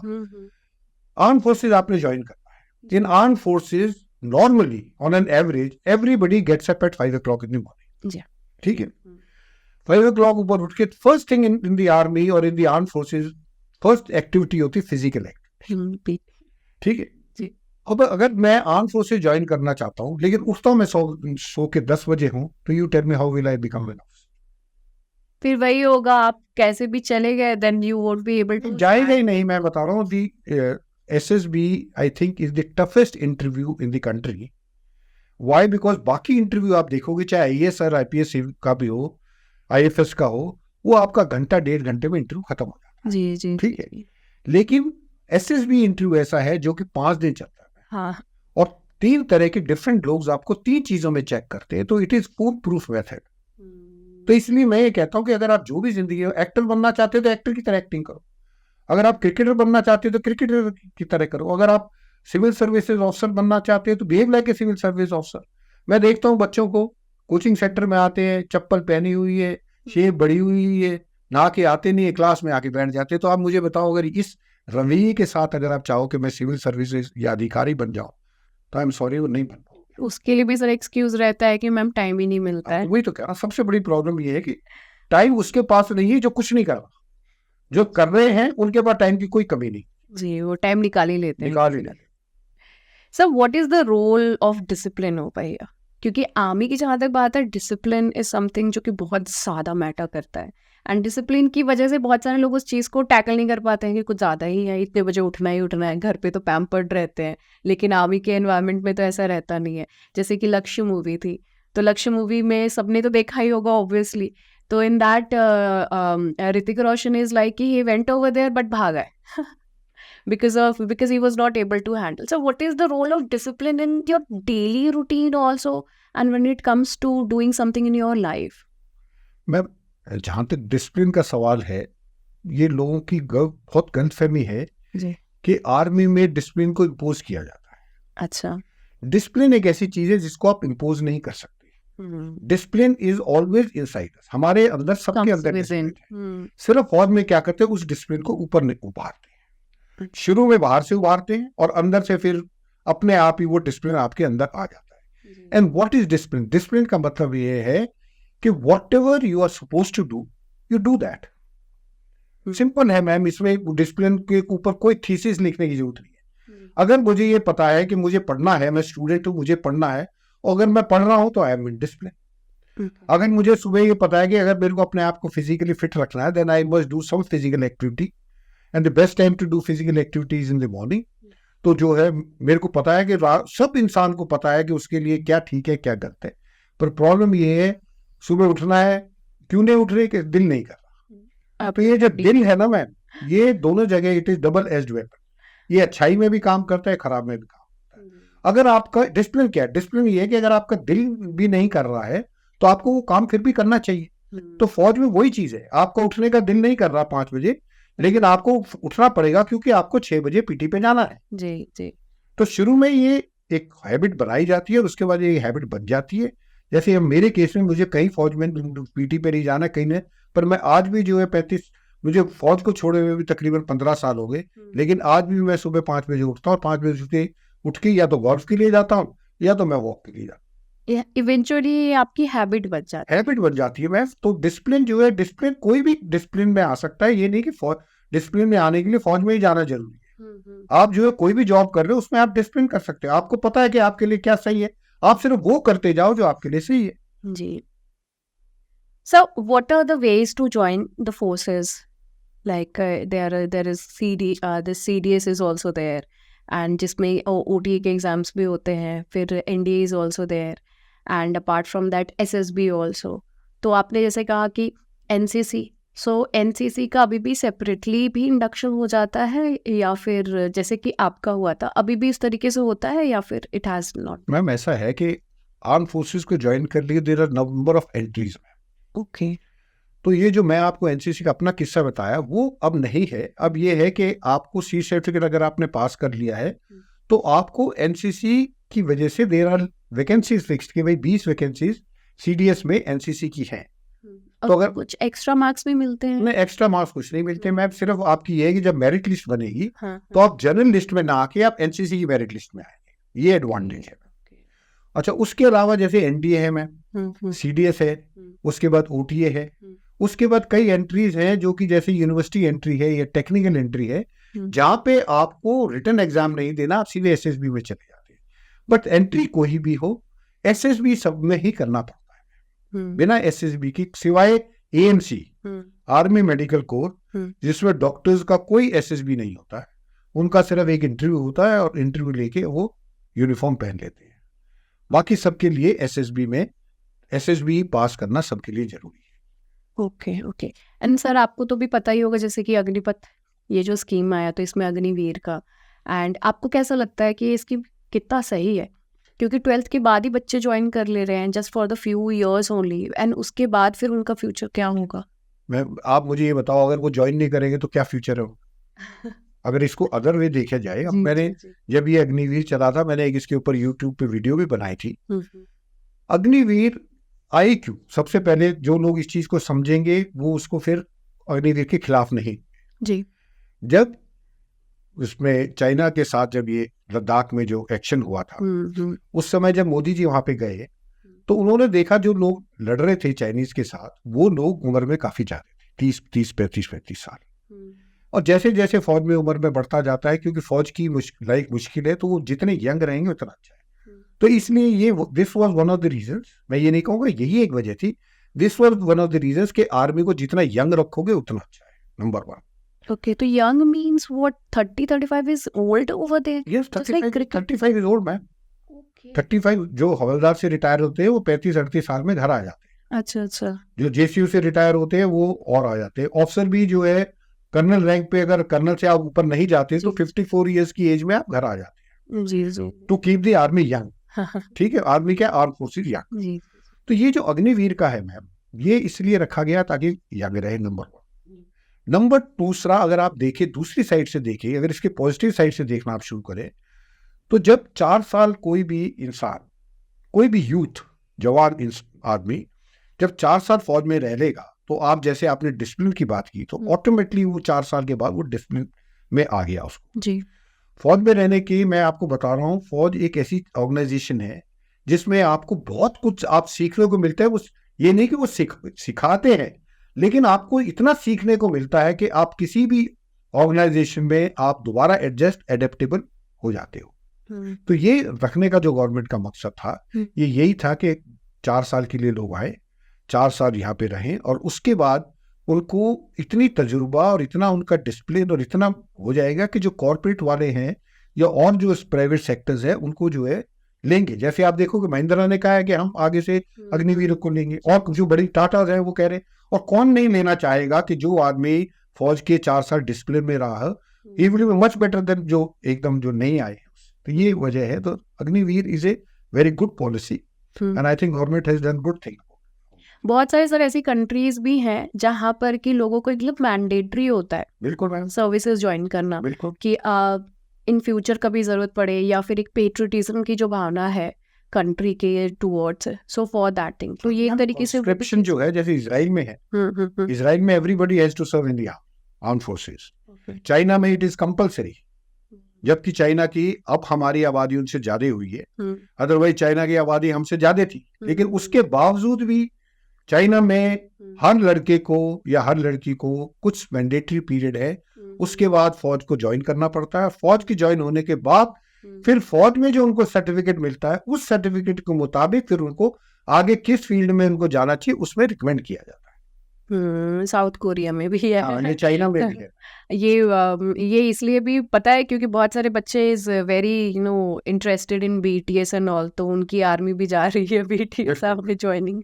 आर्म फोर्सेज आपने ज्वाइन करना है। In arm forces normally on an average everybody gets up at 5 o'clock in the morning, ठीक है। 5 o'clock ऊपर उठ के first thing in the army और in the arm forces first activity होती है फिजिकल एक्टिविटी, ठीक है। अब अगर मैं आर्म फोर्सेज ज्वाइन करना चाहता हूँ लेकिन उठता हूँ मैं सो के 10 बजे हूँ, तो you tell me how will I become an officer. फिर वही होगा, आप कैसे भी चले गए then you won't be able to, जाएगा ही नहीं। मैं बता रहा हूँ the SSB I think is the toughest interview in the country, why? Because बाकी इंटरव्यू आप देखोगे, चाहे IAS और IPS का भी हो, IFS का हो, वो आपका घंटा 1.5 घंटे में इंटरव्यू खत्म हो जाता है। जी जी ठीक है, लेकिन SSB इंटरव्यू ऐसा है जो कि 5 दिन चलता है, हाँ और 3 तरह के डिफरेंट लोग आपको 3 चीजों में चेक करते हैं, तो it is food proof method. तो इसलिए मैं ये कहता हूँ कि अगर आप जो भी जिंदगी में एक्टर बनना चाहते हो तो एक्टर की तरह एक्टिंग करो, अगर आप क्रिकेटर बनना चाहते हो तो क्रिकेटर की तरह करो, अगर आप सिविल सर्विसेज ऑफिसर बनना चाहते हो तो behave like a civil service officer. मैं देखता हूँ बच्चों को कोचिंग सेंटर में आते हैं, चप्पल पहनी हुई है, शेप बड़ी हुई है, नहा के आते नहीं है, क्लास में आके बैठ जाते हैं। तो आप मुझे बताओ, अगर इस रवैये के साथ अगर आप चाहो कि मैं सिविल सर्विसेज या अधिकारी बन जाऊं, तो आई एम सॉरी, वो नहीं बन पाओगे। उसके लिए भी सर एक्सक्यूज रहता है कि मैम टाइम ही नहीं मिलता है। वही तो कह रहा, सबसे बड़ी प्रॉब्लम ये है कि टाइम उसके पास नहीं है जो कुछ नहीं कर रहा, जो कर रहे हैं उनके पास टाइम की कोई कमी नहीं, जी, वो टाइम निकाल ही लेते हैं। निकाल ही नहीं। Sir what is the role of discipline हो भैया? क्योंकि आर्मी की जहाँ तक बात है, डिसिप्लिन इज समथिंग जो कि बहुत ज़्यादा मैटर करता है, एंड डिसिप्लिन की वजह से बहुत सारे लोग उस चीज़ को टैकल नहीं कर पाते हैं कि कुछ ज़्यादा ही है, इतने बजे उठना ही उठना है, घर पे तो पैम्पर्ड रहते हैं, लेकिन आर्मी के एनवायरनमेंट में तो ऐसा रहता नहीं है। जैसे कि लक्ष्य मूवी थी, तो लक्ष्य मूवी में सबने तो देखा ही होगा ऑब्वियसली। तो in that Hrithik Roshan is like कि he went over there but भागा है because he was not able to handle. So what is the role of discipline in your daily routine also, and when it comes to doing something in your life? मैं जहाँ तक discipline का सवाल है, ये लोगों की बहुत गलतफहमी है जी। कि आर्मी में डिसिप्लिन को इम्पोज किया जाता है। अच्छा। डिसिप्लिन एक ऐसी चीज है जिसको आप इम्पोज नहीं कर सकते। डिसिप्लिन इज ऑलवेज इनसाइड, हमारे अंदर, सबके अंदर डिसिप्लिन है। सिर्फ फौज में क्या करते हैं, उस डिसिप्लिन को ऊपर उभारते हैं। शुरू में बाहर से उभारते हैं और अंदर से फिर अपने आप ही वो डिसिप्लिन आपके अंदर आ जाता है। And what is discipline? Discipline का मतलब ये है कि whatever you are suppose to do, you do that. Simple है मैम, इसमें डिसिप्लिन के ऊपर कोई थीसिस लिखने की जरूरत नहीं है। अगर मुझे ये पता है कि मुझे पढ़ना है, मैं स्टूडेंट हूँ, मुझे पढ़ना है, और अगर मैं पढ़ रहा हूँ तो आई एम इन डिसिप्लिन। अगर मुझे सुबह ये पता है कि अगर मेरे को अपने आप को फिजिकली फिट रखना है, then I must do some physical activity, and the best time to do physical activities in the morning. तो जो है, मेरे को पता है कि सब इंसान को पता है कि उसके लिए क्या ठीक है क्या गलत है, पर प्रॉब्लम ये है सुबह उठना है, क्यों नहीं उठ रहे, कि दिल नहीं कर रहा। तो ये जो दिल है ना मैम, ये दोनों जगह it is double edged weapon. ये अच्छाई में भी काम करता है, खराब में भी काम करता है। अगर आपका डिसिप्लिन क्या है? डिसिप्लिन ये है कि अगर आपका दिल भी नहीं कर रहा है तो आपको वो काम फिर भी करना चाहिए। तो फौज में वही चीज है, आपको उठने का दिल नहीं कर रहा 5 बजे, लेकिन आपको उठना पड़ेगा क्योंकि आपको 6 बजे पीटी पे जाना है। जी जी। तो शुरू में ये एक हैबिट बनाई जाती है और उसके बाद ये हैबिट बन जाती है। जैसे मेरे केस में मुझे कहीं फौज में पीटी पे नहीं जाना, कहीं ने, पर मैं आज भी जो है 35, मुझे फौज को छोड़े हुए भी तकरीबन 15 साल हो गए, लेकिन आज भी मैं सुबह 5 बजे उठता हूँ। 5 बजे उठ के या तो गोल्फ के लिए जाता हूँ या तो मैं वॉक के लिए जाता हूँ। इवेंचुअली आपकी हैबिट बन जाती है। हैबिट बन जाती है मैम। तो डिसिप्लिन जो है, डिसिप्लिन कोई भी डिसिप्लिन में आ सकता है, ये नहीं कि डिसिप्लिन में आने के लिए फौज में ही जाना जरूरी है। आप जो है कोई भी जॉब कर रहे हो उसमें आप डिसिप्लिन कर सकते हो, आपको पता है कि आपके लिए क्या सही है, आप सिर्फ वो करते जाओ जो आपके लिए सही है। जी। So what are the ways to join the forces? Like there is the CDS is also there, and जिसमें OTA के एग्जाम्स भी होते हैं, फिर NDA is also there, and apart from that SSB also. तो आपने जैसे कहा कि NCC, सो NCC का अभी भी सेपरेटली भी इंडक्शन हो जाता है, या फिर जैसे कि आपका हुआ था अभी भी इस तरीके से होता है, या फिर इट हैज नॉट? मैम ऐसा है कि आर्म फोर्सेस को ज्वाइन कर लिए there are number of entries. Okay. तो ये जो मैं आपको NCC का अपना किस्सा बताया वो अब नहीं है। अब ये है कि आपको सी सर्टिफिकेट अगर आपने पास कर लिया है तो आपको NCC की वजह से देयर आर वैकेंसीज फिक्स्ड कि भाई 20 वैकेंसीज CDS में NCC की हैं। तो अगर कुछ एक्स्ट्रा मार्क्स भी मिलते हैं? नहीं, एक्स्ट्रा मार्क्स कुछ नहीं मिलते मैम। सिर्फ आपकी ये है कि जब मेरिट लिस्ट बनेगी तो आप जनरल लिस्ट में ना आके आप NCC की मेरिट लिस्ट में आएंगे, ये एडवांटेज है। अच्छा, उसके अलावा जैसे NDA है मैम, CDS है, उसके बाद OTA है, उसके बाद कई एंट्रीज हैं जो कि जैसे यूनिवर्सिटी एंट्री है या टेक्निकल एंट्री है, जहाँ पे आपको रिटन एग्जाम नहीं देना, आप सीधे SSB में चले जाते हैं। बट एंट्री कोई भी हो, SSB सब में ही करना पड़ता है, बिना SSB की, सिवाय AMC आर्मी मेडिकल कोर, जिसमें डॉक्टर्स का कोई SSB नहीं होता है। उनका सिर्फ एक इंटरव्यू होता है और इंटरव्यू लेके वो यूनिफॉर्म पहन लेते हैं। बाकी सबके लिए एसएसबी पास करना सबके लिए जरूरी है। Okay okay. एंड सर आपको तो भी पता ही होगा जैसे कि अग्निपथ ये जो स्कीम आया तो इसमें अग्निवीर का, एंड आपको कैसा लगता है कि ये स्कीम कितना सही है? क्योंकि 12th के बाद ही बच्चे ज्वाइन कर ले रहे हैं just for the few years only, and उसके बाद फिर उनका फ्यूचर क्या होगा? आप मुझे ये बताओ, अगर वो ज्वाइन नहीं करेंगे तो क्या फ्यूचर है? अगर इसको अदर वे देखा जाए, अब मैंने जब ये अग्निवीर चला था, मैंने एक इसके ऊपर यूट्यूब पे वीडियो भी बनाई थी। अग्निवीर आई क्यों? सबसे पहले जो लोग इस चीज को समझेंगे वो उसको फिर अग्निवीर के खिलाफ नहीं जी। जब उसमें चाइना के साथ जब ये लद्दाख में जो एक्शन हुआ था, उस समय जब मोदी जी वहां पे गए तो उन्होंने देखा जो लोग लड़ रहे थे चाइनीज के साथ, वो लोग उम्र में काफी ज्यादा थे, 35 साल। और जैसे जैसे फौज में उम्र में बढ़ता जाता है, क्योंकि फौज की लाइफ मुश्किल है, तो वो जितने यंग रहेंगे उतना अच्छा है। तो इसलिए ये this was one of the reasons, मैं ये नहीं कहूँगा यही एक वजह थी, this was one of the reasons कि आर्मी को जितना यंग रखोगे उतना अच्छा है, नंबर 1। Okay, तो young means what? 30-35 is old over there? Yes, Just like cricket. 35 is old man. Okay. 35 जो हवलदार से रिटायर होते हैं वो 35-38 साल में घर आ जाते हैं। अच्छा। जो जेसीयू से रिटायर होते हैं वो और आ जाते हैं। ऑफिसर भी जो है कर्नल रैंक पे, अगर कर्नल से आप ऊपर नहीं जाते तो 54 इयर्स की एज में आप घर आ जाते हैं। जी। To keep the army young. ठीक है, आर्मी क्या, आर्म फोर्सेज यंग। जी। तो ये जो अग्निवीर का है मैम, ये इसलिए रखा गया ताकि यंग रहे, नंबर 1। नंबर दूसरा, अगर आप देखें दूसरी साइड से देखें, अगर इसके पॉजिटिव साइड से देखना आप शुरू करें, तो जब 4 साल कोई भी इंसान, कोई भी यूथ जवान आदमी जब 4 साल फौज में रह लेगा, तो आप जैसे आपने डिसिप्लिन की बात की, तो ऑटोमेटिकली वो 4 साल के बाद वो डिसिप्लिन में आ गया उसको। जी। फौज में रहने की मैं आपको बता रहा हूँ, फौज एक ऐसी ऑर्गेनाइजेशन है जिसमें आपको बहुत कुछ आप सीखने को मिलता है। वो ये नहीं कि वो सिखाते हैं, लेकिन आपको इतना सीखने को मिलता है कि आप किसी भी ऑर्गेनाइजेशन में आप दोबारा एडेप्टेबल हो जाते हो। तो ये रखने का जो गवर्नमेंट का मकसद था, ये यही था कि 4 साल के लिए लोग आए, 4 साल यहाँ पे रहें, और उसके बाद उनको इतनी तजुर्बा और इतना उनका डिसिप्लिन और इतना हो जाएगा कि जो कॉर्पोरेट वाले हैं या और जो प्राइवेट सेक्टर्स है उनको जो है लेंगे। जैसे आप देखोगे महिंद्रा ने कहा है कि हम आगे से अग्निवीर को लेंगे, और जो बड़ी टाटा है वो कह रहे हैं। और कौन नहीं लेना चाहेगा कि जो आदमी फौज के 4 साल डिसिप्लिन में रहा, he will be much better than जो एकदम जो नहीं आए। तो ये वजह है। तो Agniveer is a very good policy and I think government has done good thing. बहुत सारे सर ऐसी कंट्रीज भी हैं जहां पर कि लोगों को मतलब मैंडेटरी होता है, बिल्कुल मैम, सर्विसेज ज्वाइन करना, बिल्कुल, कि इन फ्यूचर कभी जरूरत पड़े, या फिर एक पेट्रियटिज्म की जो भावना है कंट्री के towards, so for that thing. तो ये एक तरीके से सब्सक्रिप्शन जो है, जैसे इजराइल में है, इजराइल में everybody has to serve in the armed forces. China में इट इज कंपलसरी, जबकि चाइना की अब हमारी आबादी उनसे ज्यादा हुई है, अदरवाइज चाइना की आबादी हमसे ज्यादा थी, लेकिन उसके बावजूद भी चाइना में हर लड़के को या हर लड़की को कुछ मैंडेटरी पीरियड है, उसके बाद फौज को ज्वाइन करना पड़ता है। फौज की ज्वाइन होने के बाद फिर फौज में जो उनको सर्टिफिकेट मिलता है, उस सर्टिफिकेट के मुताबिक फिर उनको आगे किस फील्ड में उनको जाना चाहिए उसमें रिकमेंड किया जाता है। साउथ कोरिया में भी है, ये चाइना में भी है। ये इसलिए भी पता है क्योंकि बहुत सारे बच्चे is very interested in BTS and all, तो उनकी आर्मी भी जा रही है BTS में joining.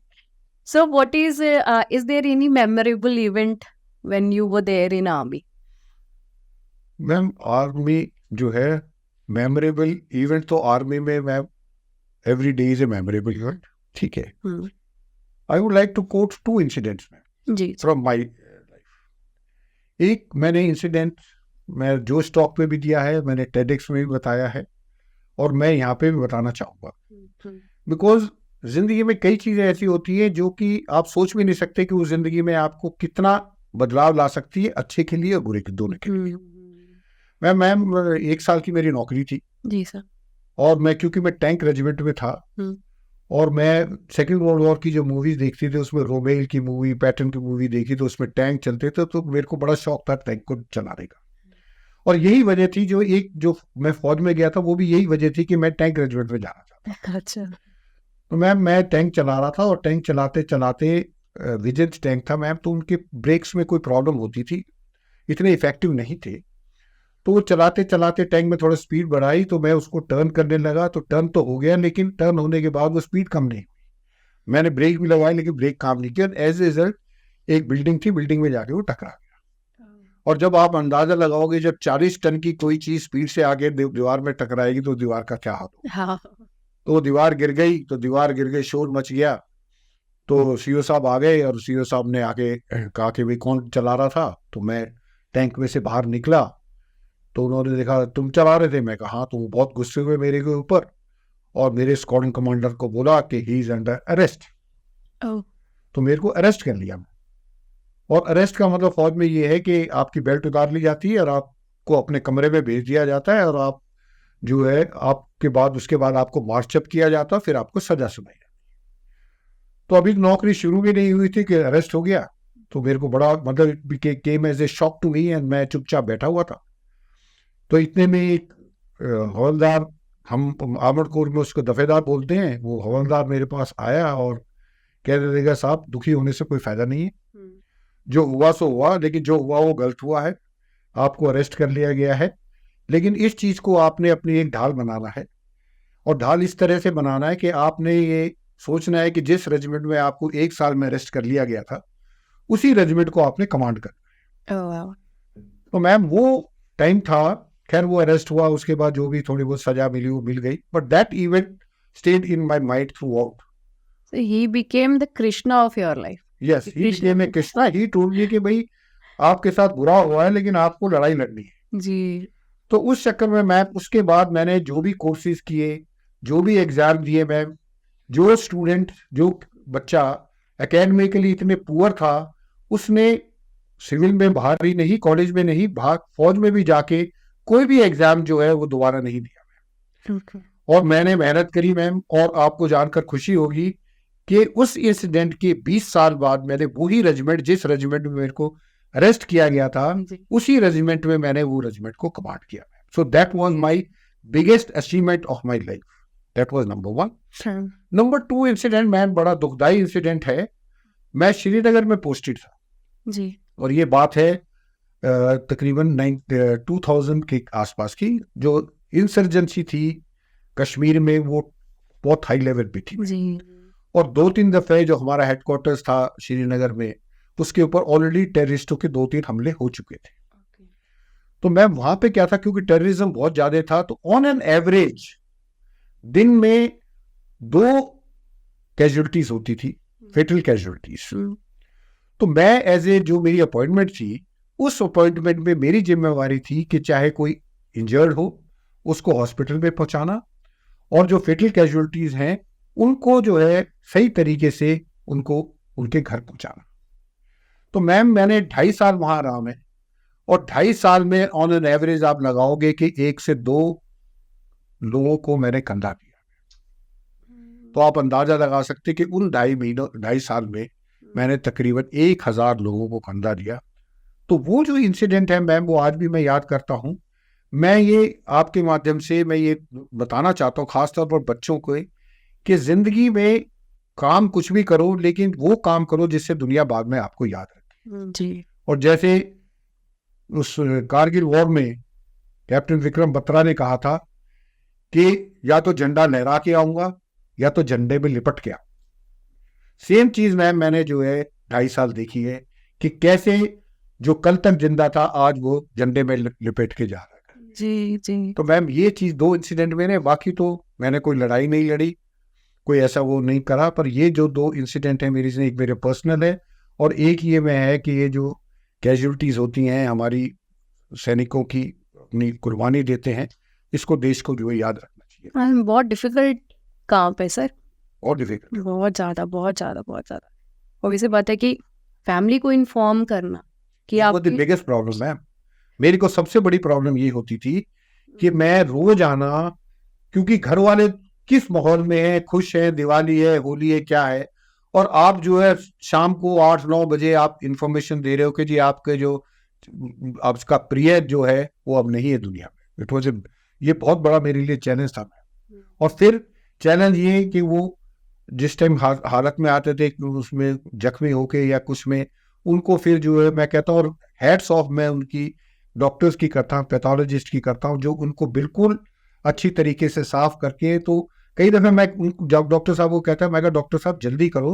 So what is there any memorable event when you were there in army? Ma'am army जो है, मेमोरेबल इवेंट तो आर्मी में ma'am every day is a memorable event, ठीक है। I would like to quote 2 incidents ma'am from my life. एक मैंने incident मैं जो स्टॉक पे भी दिया है, मैंने टेडेक्स में भी बताया है, और मैं यहाँ पे भी बताना चाहूँगा, बिकॉज जिंदगी में कई चीजें ऐसी होती है जो कि आप सोच भी नहीं सकते कि उस जिंदगी में आपको कितना बदलाव ला सकती है, अच्छे के लिए और बुरे के दोनों के लिए। मैम 1 साल की मेरी नौकरी थी जी सर, और मैं क्योंकि मैं टैंक रेजिमेंट में था, और मैं सेकेंड वर्ल्ड वॉर की जो मूवीज देखती थी उसमें रोमेल की मूवी, पैटर्न की मूवी देखी, तो उसमें टैंक चलते थे, तो मेरे को बड़ा शौक था टैंक को चलाने का। और यही वजह थी जो मैं फौज में गया था, वो भी यही वजह थी कि मैं टैंक रेजिमेंट में जाना चाहता था। अच्छा। तो मैम मैं टैंक चला रहा था, और टैंक चलाते चलाते विजिलेंस टैंक था मैम, तो उनके ब्रेक्स में कोई प्रॉब्लम होती थी, इतने इफेक्टिव नहीं थे। तो चलाते चलाते टैंक में थोड़ा स्पीड बढ़ाई, तो मैं उसको टर्न करने लगा, तो टर्न तो हो गया, लेकिन टर्न होने के बाद वो स्पीड कम नहीं हुई। मैंने ब्रेक भी लगाई लेकिन ब्रेक काम नहीं किया। एज ए रिजल्ट एक बिल्डिंग थी, बिल्डिंग में जाके वो टकरा गया। और जब आप अंदाजा लगाओगे, जब 40 टन की कोई चीज स्पीड से आगे दीवार में टकराएगी तो दीवार का क्या हाल होगा। हाँ। तो दीवार गिर गई, शोर मच गया। तो सीओ साहब आ गए और सीओ साहब ने आके कहा कि भाई कौन चला रहा था। तो मैं टैंक में से बाहर निकला, तो उन्होंने देखा तुम चला रहे थे। मैं कहा हाँ। तो वो बहुत गुस्से हुए मेरे के ऊपर और मेरे स्क्वाड्रन कमांडर को बोला कि ही इज अंडर अरेस्ट। तो मेरे को अरेस्ट कर लिया। और अरेस्ट का मतलब फौज में ये है कि आपकी बेल्ट उतार ली जाती है और आपको अपने कमरे में भेज दिया जाता है, और आप जो है उसके बाद आपको मार्चअप किया जाता है, फिर आपको सजा सुनाई जाती है। तो अभी नौकरी शुरू भी नहीं हुई थी कि अरेस्ट हो गया। तो मेरे को बड़ा मतलब came as a shock to me, and मैं चुपचाप बैठा हुआ था। तो इतने में एक हवलदार, हम आर्मर्ड कोर में उसको दफेदार बोलते हैं, वो हवलदार मेरे पास आया और कह देगा साहब दुखी होने से कोई फायदा नहीं है, जो हुआ सो हुआ, लेकिन जो हुआ वो गलत हुआ है, आपको अरेस्ट कर लिया गया है। लेकिन इस चीज को आपने अपनी एक ढाल बनाना है, और ढाल इस तरह से बनाना है कि आपने ये सोचना है कि जिस रेजिमेंट में आपको 1 साल में अरेस्ट कर लिया गया था, उसी रेजिमेंट को आपने कमांड करना है। तो मैम वो टाइम था, खैर वो अरेस्ट हुआ, उसके बाद जो भी थोड़ी बहुत सजा मिली वो मिल गई, but that event stayed in my mind through out. So he became the Krishna of your life. Yes, he became a Krishna. He told me कि भाई आपके साथ बुरा हुआ है लेकिन आपको लड़ाई लड़नी है जी। तो उस चक्कर में मैम उसके बाद मैंने जो भी कोर्सेज किए, जो भी एग्जाम दिए मैम, जो बच्चा एकेडमिकली इतने पुअर था, उसने सिविल में बाहर ही नहीं, कॉलेज में नहीं, बाहर फौज में भी जाके कोई भी एग्जाम जो है वो दोबारा नहीं दिया मैम। और मैंने मेहनत करी मैम, और आपको जानकर खुशी होगी कि उस इंसिडेंट के 20 साल बाद मैंने वही रेजिमेंट, जिस रेजिमेंट में मेरे को अरेस्ट किया गया था, उसी रेजिमेंट में मैंने वो रेजिमेंट को कमांड किया। So that was my biggest achievement of my life. That was number 1। Number 2 incident ma'am बड़ा दुखदाई इंसिडेंट है। मैं श्रीनगर में पोस्टेड था जी। और ये बात है तकरीबन 2000 के आसपास की। जो इंसर्जेंसी थी कश्मीर में वो बहुत हाई लेवल पे थी जी। और 2-3 दफे जो हमारा हेडक्वार्टर्स था श्रीनगर में, उसके ऊपर ऑलरेडी टेररिस्टों के 2-3 हमले हो चुके थे। तो मैं वहां पे क्या था, क्योंकि टेररिज्म बहुत ज्यादा था, तो ऑन एन एवरेज दिन में 2 कैजुअलिटीज होती थी, फेटल कैजुअलिटीज। तो मैं एज ए, जो मेरी अपॉइंटमेंट थी, उस अपॉइंटमेंट में मेरी जिम्मेवारी थी कि चाहे कोई इंजर्ड हो उसको हॉस्पिटल में पहुंचाना, और जो फेटल कैजुअलिटीज हैं उनको जो है सही तरीके से उनको उनके घर पहुंचाना। तो मैम मैंने 2.5 साल वहां रहा मैं, और 2.5 साल में ऑन एन एवरेज आप लगाओगे कि 1 से 2 लोगों को मैंने कंधा दिया। तो आप अंदाजा लगा सकते कि उन 2.5 साल में मैंने तकरीबन 1000 लोगों को कंधा दिया। तो वो जो इंसिडेंट है मैम, वो आज भी मैं याद करता हूँ। मैं ये आपके माध्यम से मैं ये बताना चाहता हूँ खासतौर पर बच्चों को कि जिंदगी में काम कुछ भी करो, लेकिन वो काम करो जिससे दुनिया बाद में आपको याद रखे जी। और जैसे उस कारगिल वॉर में कैप्टन विक्रम बत्रा ने कहा था कि या तो झंडा लहरा के आऊंगा या तो झंडे में लिपट के आऊंगा। सेम चीज मैंने जो है 2.5 साल देखी है कि कैसे जो कल तक जिंदा था आज वो झंडे में लिपट के जा रहा है। जी जी। तो मैम ये चीज 2 इंसिडेंट मैंने, बाकी तो मैंने कोई लड़ाई नहीं लड़ी, कोई ऐसा वो नहीं करा, पर ये जो 2 इंसिडेंट है मेरी से, एक मेरे पर्सनल है और एक ये में है कि ये जो कैजुअलिटीज होती हैं हमारी सैनिकों की, अपनी कुर्बानी देते हैं, इसको देश को जो याद रखना चाहिए। बहुत डिफिकल्ट काम है सर, और डिफिकल्ट, बहुत ज़्यादा बहुत ज़्यादा बहुत ज़्यादा। ऑब्वियसली बात है कि फैमिली को इन्फॉर्म करना कि आप द बिगेस्ट प्रॉब्लम मैम, मेरी को सबसे बड़ी प्रॉब्लम ये होती थी कि मैं रोज आना, क्योंकि घर वाले किस माहौल में है, खुश है, दिवाली है, होली है, क्या है, और आप जो है शाम को 8-9 बजे आप इंफॉर्मेशन दे रहे हो कि जी आपके जो आपका प्रिय जो है वो अब नहीं है दुनिया में। इट वाज ये बहुत बड़ा मेरे लिए चैलेंज था। और फिर चैलेंज ये कि वो जिस टाइम हालत में आते थे उसमें जख्मी होके या कुछ में, उनको फिर जो है मैं कहता हूँ हैट्स ऑफ मैं उनकी डॉक्टर्स की करता हूँ, पैथोलॉजिस्ट की करता हूँ, जो उनको बिल्कुल अच्छी तरीके से साफ करके। तो कई दफ़े मैं जब डॉक्टर साहब को कहता है, मैं कहा डॉक्टर साहब जल्दी करो,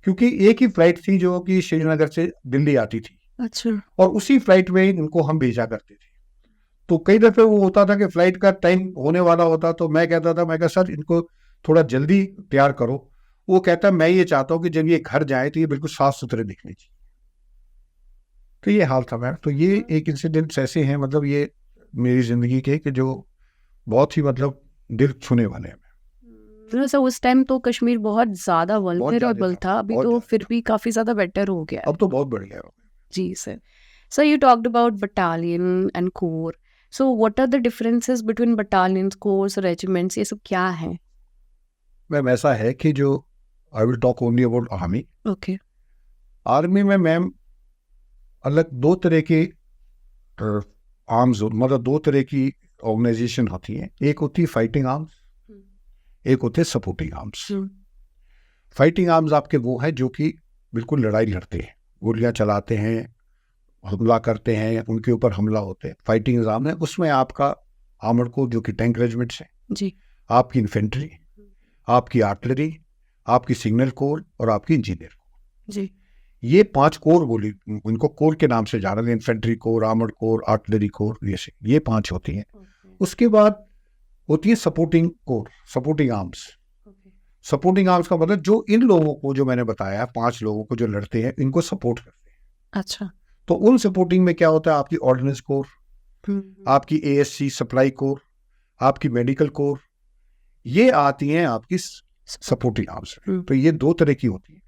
क्योंकि एक ही फ्लाइट थी जो कि श्रीनगर से दिल्ली आती थी, अच्छा, और उसी फ्लाइट में इनको हम भेजा करते थे। तो कई दफ़े वो होता था कि फ्लाइट का टाइम होने वाला होता, तो मैं कहता था, मैं कहा सर इनको थोड़ा जल्दी तैयार करो। वो कहता मैं ये चाहता हूँ कि जब ये घर जाए तो ये बिल्कुल साफ सुथरे दिखने चाहिए। तो ये हाल था मैम। तो ये एक इंसिडेंट्स ऐसे हैं, मतलब ये मेरी ज़िंदगी के कि जो बहुत ही मतलब दिल छूने वाले हैं। सर उस टाइम तो कश्मीर बहुत ज़्यादा वल्नरेबल ज़्यादा था, अभी बहुत तो ज़्यादा फिर भी काफ़ी ज़्यादा बेटर हो गया है। अब तो बहुत बढ़ गया है। जी sir. Sir you talked about battalion and corps, so what are the differences between battalions, corps, regiments, ये सब क्या है? मैम ऐसा है कि जो I will talk only about army. Okay. Army में मैम अलग दो तरह के आर्म्स, मतलब दो तरह की ऑर्गेनाइजेशन होती हैं। एक होती है फाइटिंग आर्म्स, एक होते हैं सपोर्टिंग आर्म्स। फाइटिंग आर्म्स आपके वो हैं जो कि बिल्कुल लड़ाई लड़ते हैं, गोलियां चलाते हैं, हमला करते हैं, उनके ऊपर हमला होते हैं। फाइटिंग आर्म है, उसमें आपका आर्मर्ड कोर जो कि टैंक रेजिमेंट्स है, जी आपकी इन्फेंट्री, आपकी आर्टिलरी, आपकी सिग्नल कोर और आपकी इंजीनियर कोर। जी। ये 5 कोर बोली, इनको कोर के नाम से जाना है। Infantry core, armoured corps, artillery core, ये 5 होती हैं। उसके बाद होती है supporting core, supporting arms. Supporting arms का मतलब जो इन लोगों को, जो मैंने बताया 5 लोगों को जो लड़ते हैं, इनको सपोर्ट करते हैं। अच्छा। तो उन सपोर्टिंग में क्या होता है, आपकी ऑर्डिनेंस कोर, आपकी एएससी सप्लाई कोर, आपकी मेडिकल कोर, ये आती हैं आपकी सपोर्टिंग आर्म्स में। तो ये 2 तरह की होती है।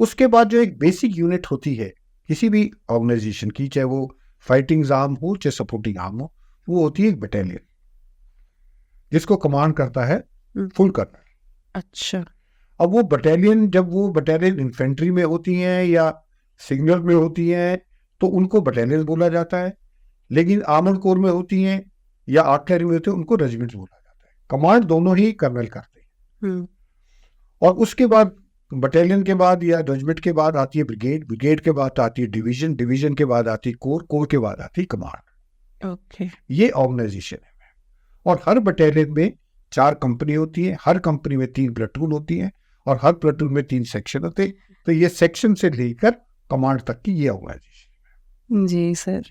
उसके बाद जो एक बेसिक यूनिट होती है किसी भी ऑर्गेनाइजेशन की, चाहे वो फाइटिंग आर्म हो चाहे सपोर्टिंग आर्म हो, वो होती है एक बटालियन, जिसको कमांड करता है फुल कर्नल। अच्छा। अब वो बटालियन, जब वो बटालियन इन्फेंट्री में होती हैं या सिग्नल में होती हैं, तो उनको बटालियन बोला जाता है। लेकिन आर्मर्ड कोर में होती हैं या आर्टिलरी में होती है, उनको रेजिमेंट बोला जाता है। कमांड दोनों ही कर्नल करते हैं। और उसके बाद बटालियन के बाद या रेजिमेंट के बाद आती है ब्रिगेड, ब्रिगेड के बाद आती है डिवीजन, डिवीजन के बाद आती है कोर, कोर के बाद आती है कमांड। ओके। ये ऑर्गेनाइजेशन है। और हर बटालियन में 4 कंपनी होती है, हर कंपनी में 3 प्लेटून होती है, और हर प्लेटून में 3 सेक्शन होते हैं। तो ये सेक्शन से लेकर कमांड तक की ये ऑर्गेनाइजेशन। जी sir.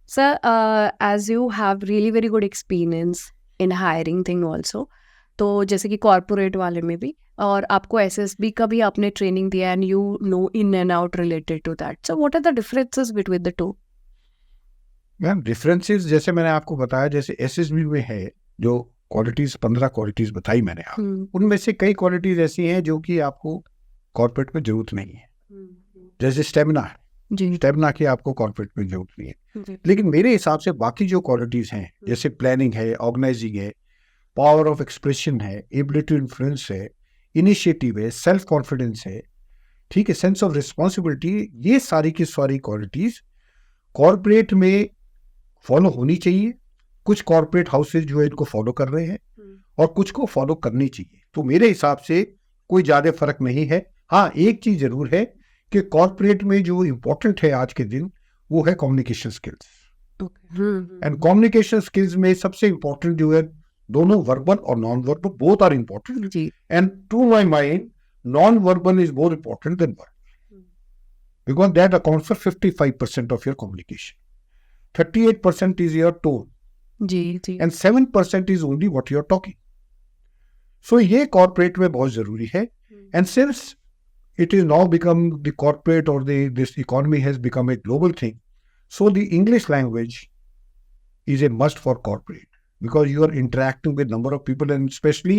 Sir as you have really very good experience in hiring thing also, तो जैसे कि कॉर्पोरेट वाले में भी, और आपको एसएसबी का भी आपने ट्रेनिंग दिया and you know in and out related to that, so what are the differences between the two? Ma'am differences जैसे मैंने आपको बताया, जैसे एसएसबी में है जो क्वालिटीज, 15 क्वालिटीज बताई मैंने आपको, उनमें से कई क्वालिटीज ऐसी हैं जो कि आपको कॉर्पोरेट में जरूरत नहीं है। जैसे स्टेमिना है, स्टेमिना की आपको कॉर्पोरेट में जरूरत नहीं है। लेकिन मेरे हिसाब से बाकी जो क्वालिटीज हैं, जैसे प्लानिंग है, ऑर्गेनाइजिंग है, पावर ऑफ एक्सप्रेशन है, एबिलिटी टू इन्फ्लुएंस है, इनिशिएटिव है, सेल्फ कॉन्फिडेंस है, ठीक है, सेंस ऑफ रिस्पॉन्सिबिलिटी, ये सारी की सारी क्वालिटीज कॉर्पोरेट में फॉलो होनी चाहिए। कुछ कॉर्पोरेट हाउसेज जो है इनको फॉलो कर रहे हैं और कुछ को फॉलो करनी चाहिए। तो मेरे हिसाब से कोई ज़्यादा फर्क नहीं है। हाँ, एक चीज़ जरूर है कि कॉर्पोरेट में जो इम्पोर्टेंट है आज के दिन, वो है communication skills. And communication skills में सबसे इम्पोर्टेंट जो है, दोनों वर्बल और non verbal both are important. And to my mind non verbal is more important than verbal, because that accounts for 55% of your communication. 38% is your tone. जी। And 7% is only what you are talking. So ये corporate में बहुत जरूरी है. And since it is now become the corporate or this economy has become a global thing, so the English language is a must for corporate, because you are interacting with number of people, and especially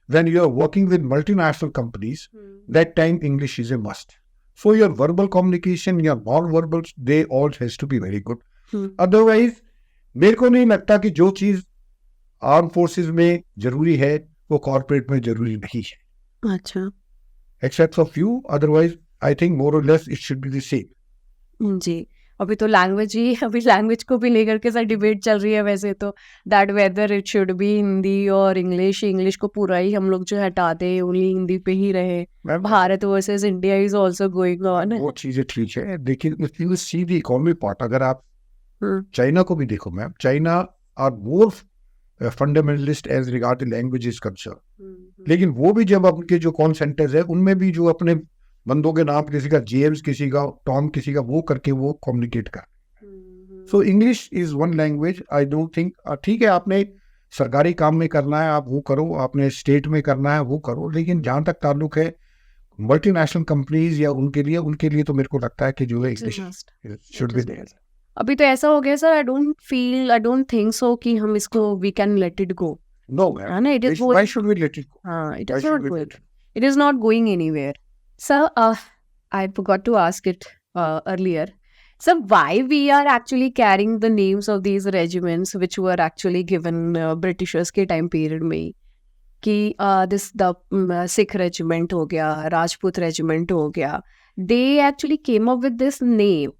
when you are working with multinational companies, that time English is a must. So your verbal communication, your non-verbal, they all has to be very good. Otherwise, मेरे को नहीं लगता कि जो चीज arm forces में जरूरी है वो कॉर्पोरेट में जरूरी नहीं है। अच्छा। Except for few, otherwise I think more or less it should be the same. जी। अभी तो लैंग्वेज ही, अभी लैंग्वेज को भी लेकर के सर डिबेट चल रही है वैसे तो, that whether it should be Hindi और इंग्लिश, इंग्लिश को पूरा ही हम लोग जो हटा दें, ओनली हिंदी पे ही रहे। Bharat versus India is also going on. वो चीजें ठीक है, लेकिन if you see the economy part, अगर आप चाइना को भी देखो ma'am, China are more fundamentalist as regard language is concern, लेकिन वो भी जब उनके जो कॉल सेंटर्स है उनमें भी जो अपने बंदों के नाम, किसी का जेम्स, किसी का टॉम, किसी का वो करके वो कम्युनिकेट कर। So English is one language. I don't think, ठीक है आपने सरकारी काम में करना है आप वो करो, आपने स्टेट में करना है वो करो, लेकिन जहाँ तक ताल्लुक है मल्टीनेशनल कंपनीज या उनके लिए तो मेरे को लगता है कि जो है इंग्लिश शुड बी देयर। अभी तो ऐसा हो गया sir, I don't think so कि हम इसको we can let it go. No ma'am, it is why should we let it go? हाँ, it Why is should not we going. let it It is not going anywhere. Sir, I forgot to ask it earlier. So why we are actually carrying the names of these regiments which were actually given Britishers के time period में ही, कि this the Sikh regiment हो गया, Rajput regiment हो गया, they actually came up with this name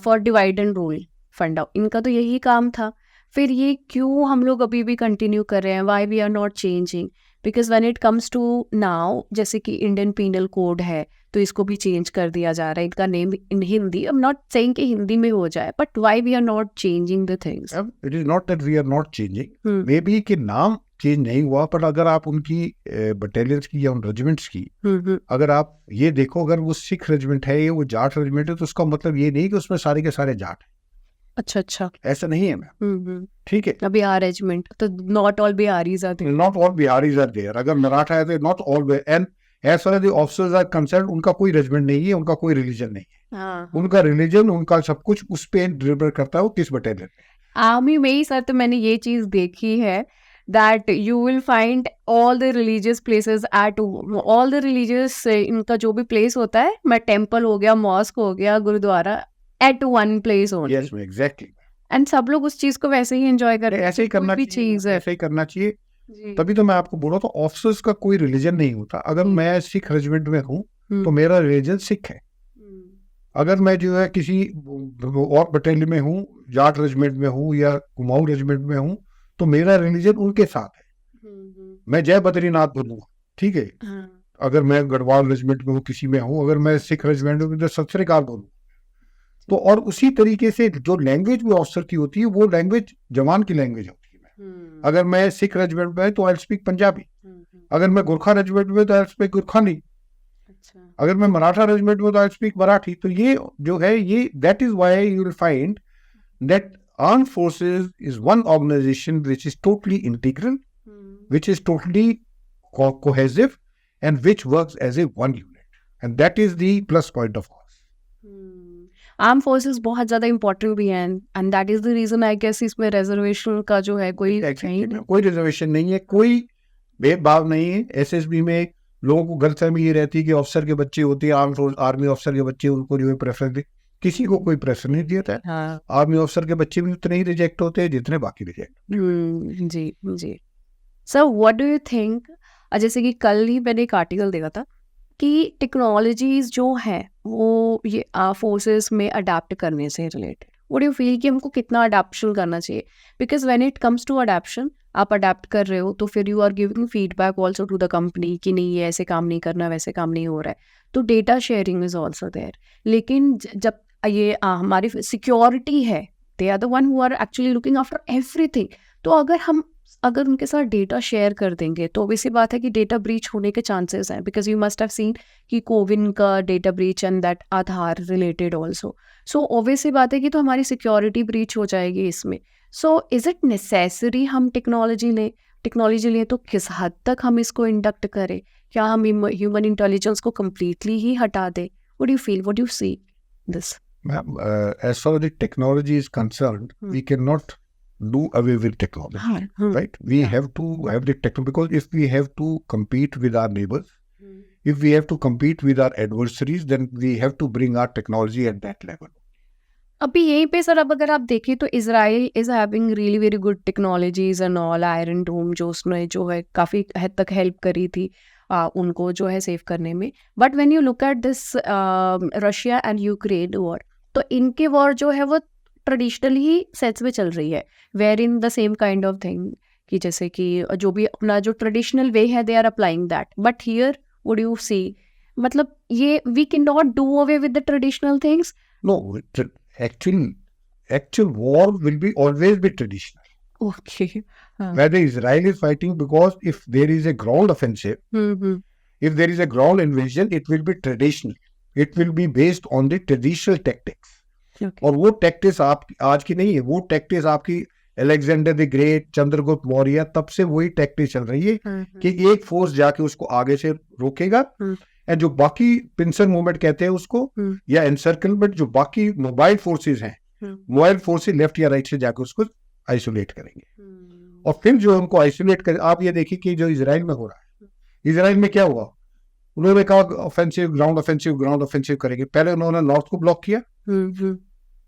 for divide and rule फंडा, इनका तो यही काम था। फिर ये क्यों हम लोग अभी भी कंटिन्यू कर रहे हैं, why we are not changing? Because when it comes to now, जैसे कि इंडियन पीनल कोड है तो इसको भी चेंज कर दिया जा रहा है, इनका name in Hindi, I am not saying कि हिंदी में हो जाए, but why we are not changing the things? It is not that we are not changing, maybe कि नाम चेंज नहीं हुआ, पर अगर आप उनकी बटालियंस की या उन रेजिमेंट्स की अगर आप ये देखो, अगर वो सिख रेजिमेंट है या वो जाट रेजिमेंट है, तो उसका मतलब ये नहीं कि उसमें सारे के सारे जाट हैं। अच्छा अच्छा, ऐसा नहीं है मैम, ठीक है। अभी बिहार रेजिमेंट तो not all Biharis are there, not all Biharis are there. अगर मराठा है तो not all, and as far as the officers are concerned, उनका कोई रेजिमेंट नहीं है, उनका कोई रिलीजन नहीं है। हाँ, उनका रिलीजन, उनका सब कुछ उस पे निर्भर करता है वो किस बटालियन में। आर्मी में ही सर तो मैंने ये चीज देखी है that you will find all the religious places at all the religious इनका जो भी place होता है, मैं टेम्पल हो गया, मॉस्क हो गया, gurdwara, at one place only. Yes, exactly. And सब लोग उस चीज को वैसे ही एंजॉय करते हैं, ऐसे ही करना कोई भी चाहिए, चीज है। ऐसे ही करना चाहिए। जी। तभी तो मैं आपको बोल रहा था ऑफिसर्स का कोई रिलीजन नहीं होता। अगर मैं सिख रेजिमेंट में हूँ तो मेरा रिलीजन सिख है। अगर मैं जो है किसी और बटालियन में हूँ, जाट रेजिमेंट में हूँ या कुमाऊं रेजिमेंट में हूँ, तो मेरा रिलीजन उनके साथ है। मैं जय बद्रीनाथ बोलूंगा, ठीक है। अगर मैं गढ़वाल रेजिमेंट में हूँ, किसी में हूँ, अगर मैं सिख रेजिमेंट में तो सत श्री अकाल बोलूँ। तो और उसी तरीके से जो लैंग्वेज भी ऑफिसर की होती है वो लैंग्वेज जवान की लैंग्वेज होती है। अगर मैं सिख रेजिमेंट में तो आई स्पीक पंजाबी, अगर मैं गोरखा रेजिमेंट में तो आई स्पीक गुरखानी, अगर मैं मराठा रेजिमेंट में तो आई स्पीक मराठी। तो ये जो है ये that is why you will find that armed forces is one organization which is totally integral, which is totally cohesive, and which works as a one unit, and that is the plus point of ours. Arm forces बहुत ज्यादा important भी हैं, and that is the reason I guess इसमें reservation का जो है कोई reservation नहीं है, कोई भेदभाव नहीं है। एसएसबी में लोगों को गलतफहमी ये रहती है कि ऑफिसर के बच्चे होते हैं, आर्मी ऑफिसर के बच्चे, उनको जो है प्रेफरेंस दे, किसी को कोई प्रेफरेंस नहीं दिया था। हाँ। आर्मी ऑफिसर के बच्चे भी उतने ही रिजेक्ट होते हैं जितने बाकी रिजेक्ट। जी जी sir, what do you think, जैसे कि कल ही मैंने एक आर्टिकल देखा था कि टेक्नोलॉजीज जो है वो ये फोर्सेस में अडेप्ट करने से related, what do you feel कि हमको कितना अडेप्शन करना चाहिए? Because when it comes to adaption, आप अडेप्ट कर रहे हो तो फिर you are giving feedback also to the company कि नहीं ये ऐसे काम नहीं करना, वैसे काम नहीं हो रहा है, तो data sharing is also there. लेकिन जब ये हमारी सिक्योरिटी है, they are the one who are actually looking after everything, तो अगर उनके साथ डेटा शेयर कर देंगे तो वैसी बात है कि डेटा ब्रीच होने के चांसेस हैं, because you must have seen कि कोविन का data breach and that Aadhaar related also. So obviously बात है कि तो हमारी सिक्योरिटी ब्रीच हो जाएगी इसमें। सो इज इट नेसेसरी हम टेक्नोलॉजी लें तो किस हद तक हम इसको इंडक्ट करें? क्या हम ह्यूमन इंटेलिजेंस को कम्प्लीटली ही हटा दें? What do you feel, what do you see this? As far as the technology is concerned, we cannot do away with technology, right? We have to have the technology, because if we have to compete with our neighbors, if we have to compete with our adversaries, then we have to bring our technology at that level. अभी यहीं पे sir, अब अगर आप देखें तो Israel is having really very good technologies and all, iron dome जो उसने जो है काफ़ी हद तक हेल्प करी थी उनको जो है सेव करने में। But when you look at this Russia and Ukraine war, तो इनके वॉर जो है वो ट्रेडिशनली ही सेट्स में चल रही है, wherein the same kind of thing, कि जैसे कि जो भी अपना जो ट्रेडिशनल वे है they are applying that. But here would you see, मतलब ये we can not do away with the traditional things? No, actually actual war will be always be traditional. Okay. Whether Israel is fighting, because if there is a ground offensive, if there is a ground invasion, it will be traditional. It will be based on the traditional tactics. Okay. और वो tactics आप आज की नहीं है, वो tactics आपकी Alexander the great, Chandragupta Maurya, तब से वही tactics चल रही है कि एक फोर्स जाके उसको आगे से रोकेगा, एंड जो बाकी पिंसर मूवमेंट कहते हैं उसको, या एनसर्कलमेंट, जो बाकी मोबाइल फोर्सेस हैं, मोबाइल फोर्सेस लेफ्ट या राइट से जाके उसको आइसोलेट करेंगे, और फिर जो उनको आइसोलेट कर, आप ये देखिए कि जो इजराइल में हो रहा है, इजराइल में क्या हुआ, उन्होंने कहा ऑफेंसिव ग्राउंड ऑफेंसिव करेंगे, पहले उन्होंने नॉर्थ को ब्लॉक किया,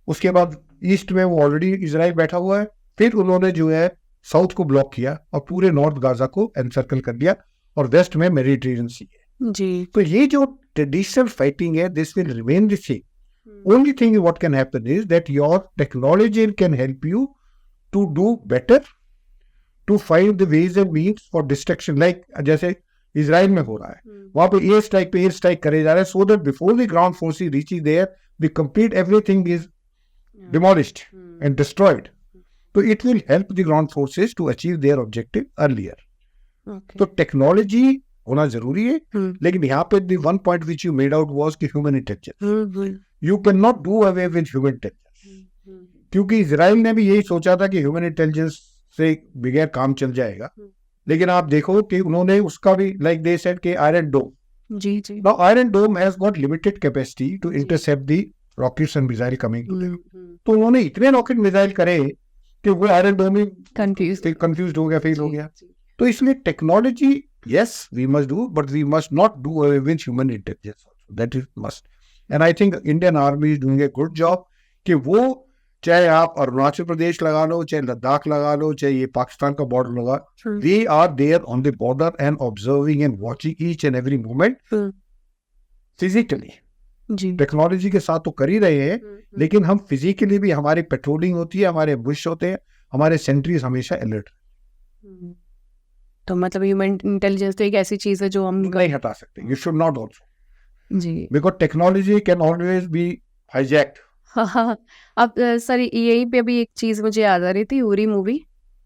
उसके बाद ईस्ट में वो ऑलरेडी इजराइल बैठा हुआ है, फिर उन्होंने जो है साउथ को ब्लॉक किया और पूरे नॉर्थ गाजा को एनसर्कल कर दिया, और वेस्ट में मेडिटेरियन सी है जी। तो ये जो ट्रेडिशनल फाइटिंग है, this will remain the same. Only thing what can happen is that your technology can help you to do better, to find the ways and means for destruction, like जैसे Israel में हो रहा है, वहां पे air strike करे जा रहे हैं, so that before the ground forces reaches there the complete everything is demolished and destroyed. So it will help the ground forces to achieve their objective earlier. Okay. तो टेक्नोलॉजी होना जरूरी है, लेकिन यहाँ पे the one point which you made out was कि human intelligence. You cannot do away with human intelligence. क्योंकि Israel ने भी यही सोचा था कि ह्यूमन इंटेलिजेंस से बगैर काम चल जाएगा, लेकिन आप देखो कि उन्होंने उसका भी like they said कि iron dome, ji ji. now iron dome has got limited capacity to intercept the rockets and missile coming to them. तो उन्होंने इतने रॉकेट मिसाइल करे कि वो आयरन डोम ही कंफ्यूज हो गया, फेल हो गया। तो इसलिए technology, yes we must do, but we must not do away with human intelligence, that is must. And I think Indian army is doing a good job कि वो, चाहे आप अरुणाचल प्रदेश लगा लो, चाहे लद्दाख लगा लो, चाहे ये पाकिस्तान का बॉर्डर लगा, we are there on the border and observing and watching each and every movement physically. जी। टेक्नोलॉजी के साथ तो कर ही रहे हैं, लेकिन हम फिजिकली भी, हमारी पेट्रोलिंग होती है, हमारे बुश होते हैं, हमारे सेंट्रीज हमेशा अलर्ट। तो मतलब ह्यूमन इंटेलिजेंस तो एक ऐसी चीज है जो हम नहीं हटा सकते, यू शुड नॉट आल्सो, जी, because technology can always be hijacked. हाँ। अब सर यही पे भी एक चीज मुझे याद आ रही थी, Uri movie,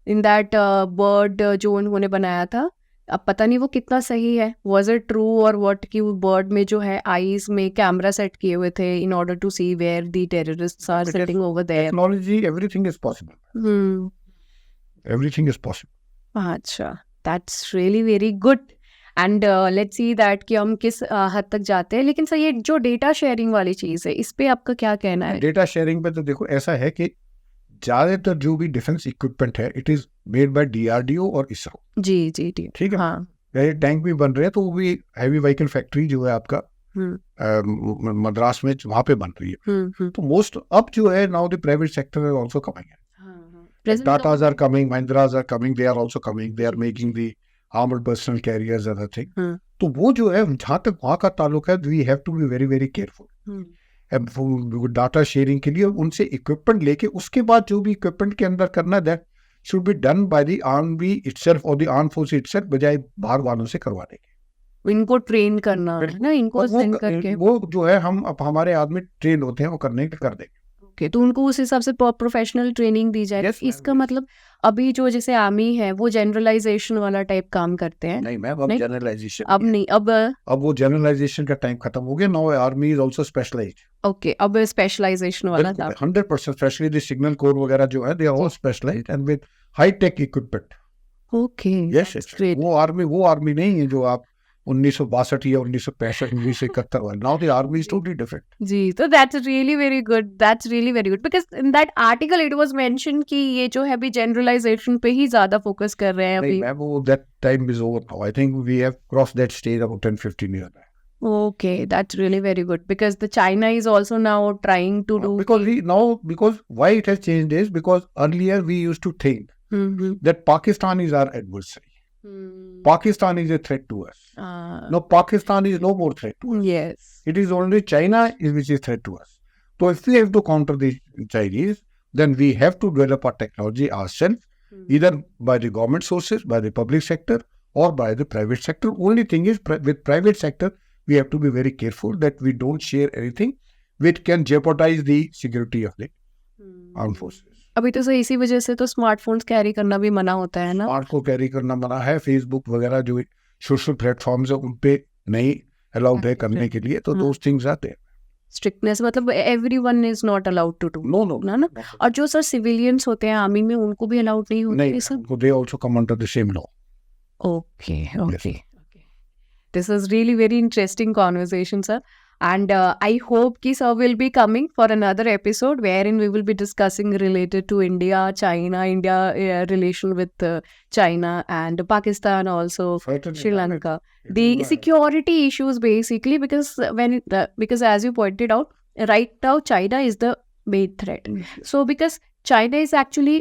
in that bird जो उन्होंने बनाया था, अब पता नहीं वो कितना सही है, वाज इट ट्रू और व्हाट, कि वो बर्ड में जो है आईज में कैमरा सेट किए हुए थे in order to see where the terrorists are sitting over there. Technology, everything is possible, everything is possible. अच्छा, that's really very good. And let's see that कि हम किस हद तक जाते हैं। लेकिन सर ये जो डेटा शेयरिंग वाली चीज़ है, इस पे आपका क्या कहना है? डेटा शेयरिंग पे तो देखो ऐसा है कि ज़्यादातर जो भी डिफेंस इक्विपमेंट है, it is made by DRDO और इसरो। जी जी जी, ठीक है। हाँ। ये टैंक भी बन रहे हैं, तो वो भी हैवी व्हीकल फैक्ट्री जो है आपका मद्रास में, वहाँ पे बन रही है। तो मोस्ट अब जो है now the private sector is also coming, Tatas are coming, Mahindras are coming, they are also coming, they are making the armoured personnel carriers and thing. तो वो जो है, जहाँ तक वहाँ का ताल्लुक है, we have to be very very careful data sharing के लिए। उनसे इक्विपमेंट लेके उसके बाद जो भी इक्विपमेंट के अंदर करना, that should be done by the army itself और द आर्म फोर्स इटसेल्फ, बजाय बाहर वालों से करवाने के। इनको ट्रेन करना है ना, इनको सेंड करके वो जो है, हम अब हमारे आदमी ट्रेन होते हैं, वो करने के कर देंगे। ओके, तो उनको उस हिसाब से प्रोफेशनल ट्रेनिंग दी जाए। Yes, इसका ma'am, yes. मतलब अभी जो जैसे आर्मी है वो जनरलाइजेशन वाला टाइप काम करते हैं। नहीं मैम, अब नहीं? जनरलाइजेशन अब नहीं, अब वो जनरलाइजेशन का टाइम खत्म हो गया। Now army is also specialized. Okay, अब स्पेशलाइजेशन वाला था। 100% स्पेशली द सिग्नल कोर वगैरह जो है, they are all specialised and with high tech equipment. Okay, yes, वो आर्मी नहीं है जो आप 1962 या 1965 1971 वाले। Now the army is totally different. जी, तो that's really very good, that's really very good, because in that article it was mention कि ये जो है अभी जनरलाइजेशन पे ही ज्यादा फोकस कर रहे हैं नहीं अभी। मैम, वो that time is over now. I think we have cross that stage about 10-15 years back. Okay, that's really very good because the China is also now trying to do. Because why it has changed is because earlier we used to think that Pakistan is our adversary. Pakistan is a threat to us. No, Pakistan is no more threat to us. Yes. It is only China which is threat to us. So if we have to counter the Chinese, then we have to develop our technology ourselves, either by the government sources, by the public sector, or by the private sector. Only thing is, with private sector, we have to be very careful that we don't share anything which can jeopardize the security of the arm forces. अभी तो sir इसी वजह से तो smartphones carry करना भी मना होता है ना। स्मार्ट को कैरी करना मना है, फेसबुक वगैरह जो सोशल प्लेटफॉर्म्स है उन पे नहीं अलाउड है करने के लिए, तो दोज थिंग्स आते हैं। स्ट्रिक्टनेस मतलब everyone is not allowed to do no no ना। और जो सर सिविलियंस होते हैं आर्मी में उनको भी अलाउड नहीं होते नहीं, सब। They also come under the same law. Okay, okay. This is really very interesting conversation, sir. And I hope ki sir will be coming for another episode wherein we will be discussing related to India, China, India relation with China and Pakistan also, Certainly, Sri ma'am. Lanka. It The will- security issues basically because because as you pointed out, right now China is the main threat. So because China is actually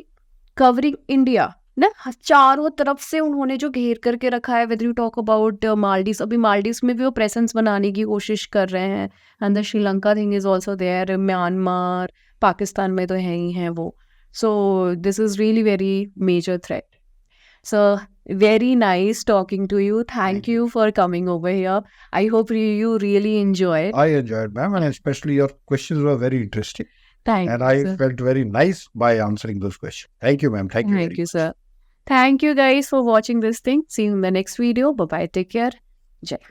covering India ना, चारों तरफ से उन्होंने जो घेर करके रखा है। Whether you talk about Maldives, अभी मालदीव्स में भी वो प्रेजेंस बनाने की कोशिश कर रहे हैं, and the Sri Lanka thing is also there, Myanmar, Pakistan में तो है ही हैं वो। So this is really very major threat. So very nice talking to you. Thank you for coming over here. I hope you really enjoy it. I enjoyed, ma'am, and especially your questions were very interesting. Thank And you, I sir. felt very nice by answering those questions. Thank you, ma'am. Thank you. Thank very you, much. sir. Thank you guys for watching this thing. See you in the next video. Bye bye. Take care. Jai.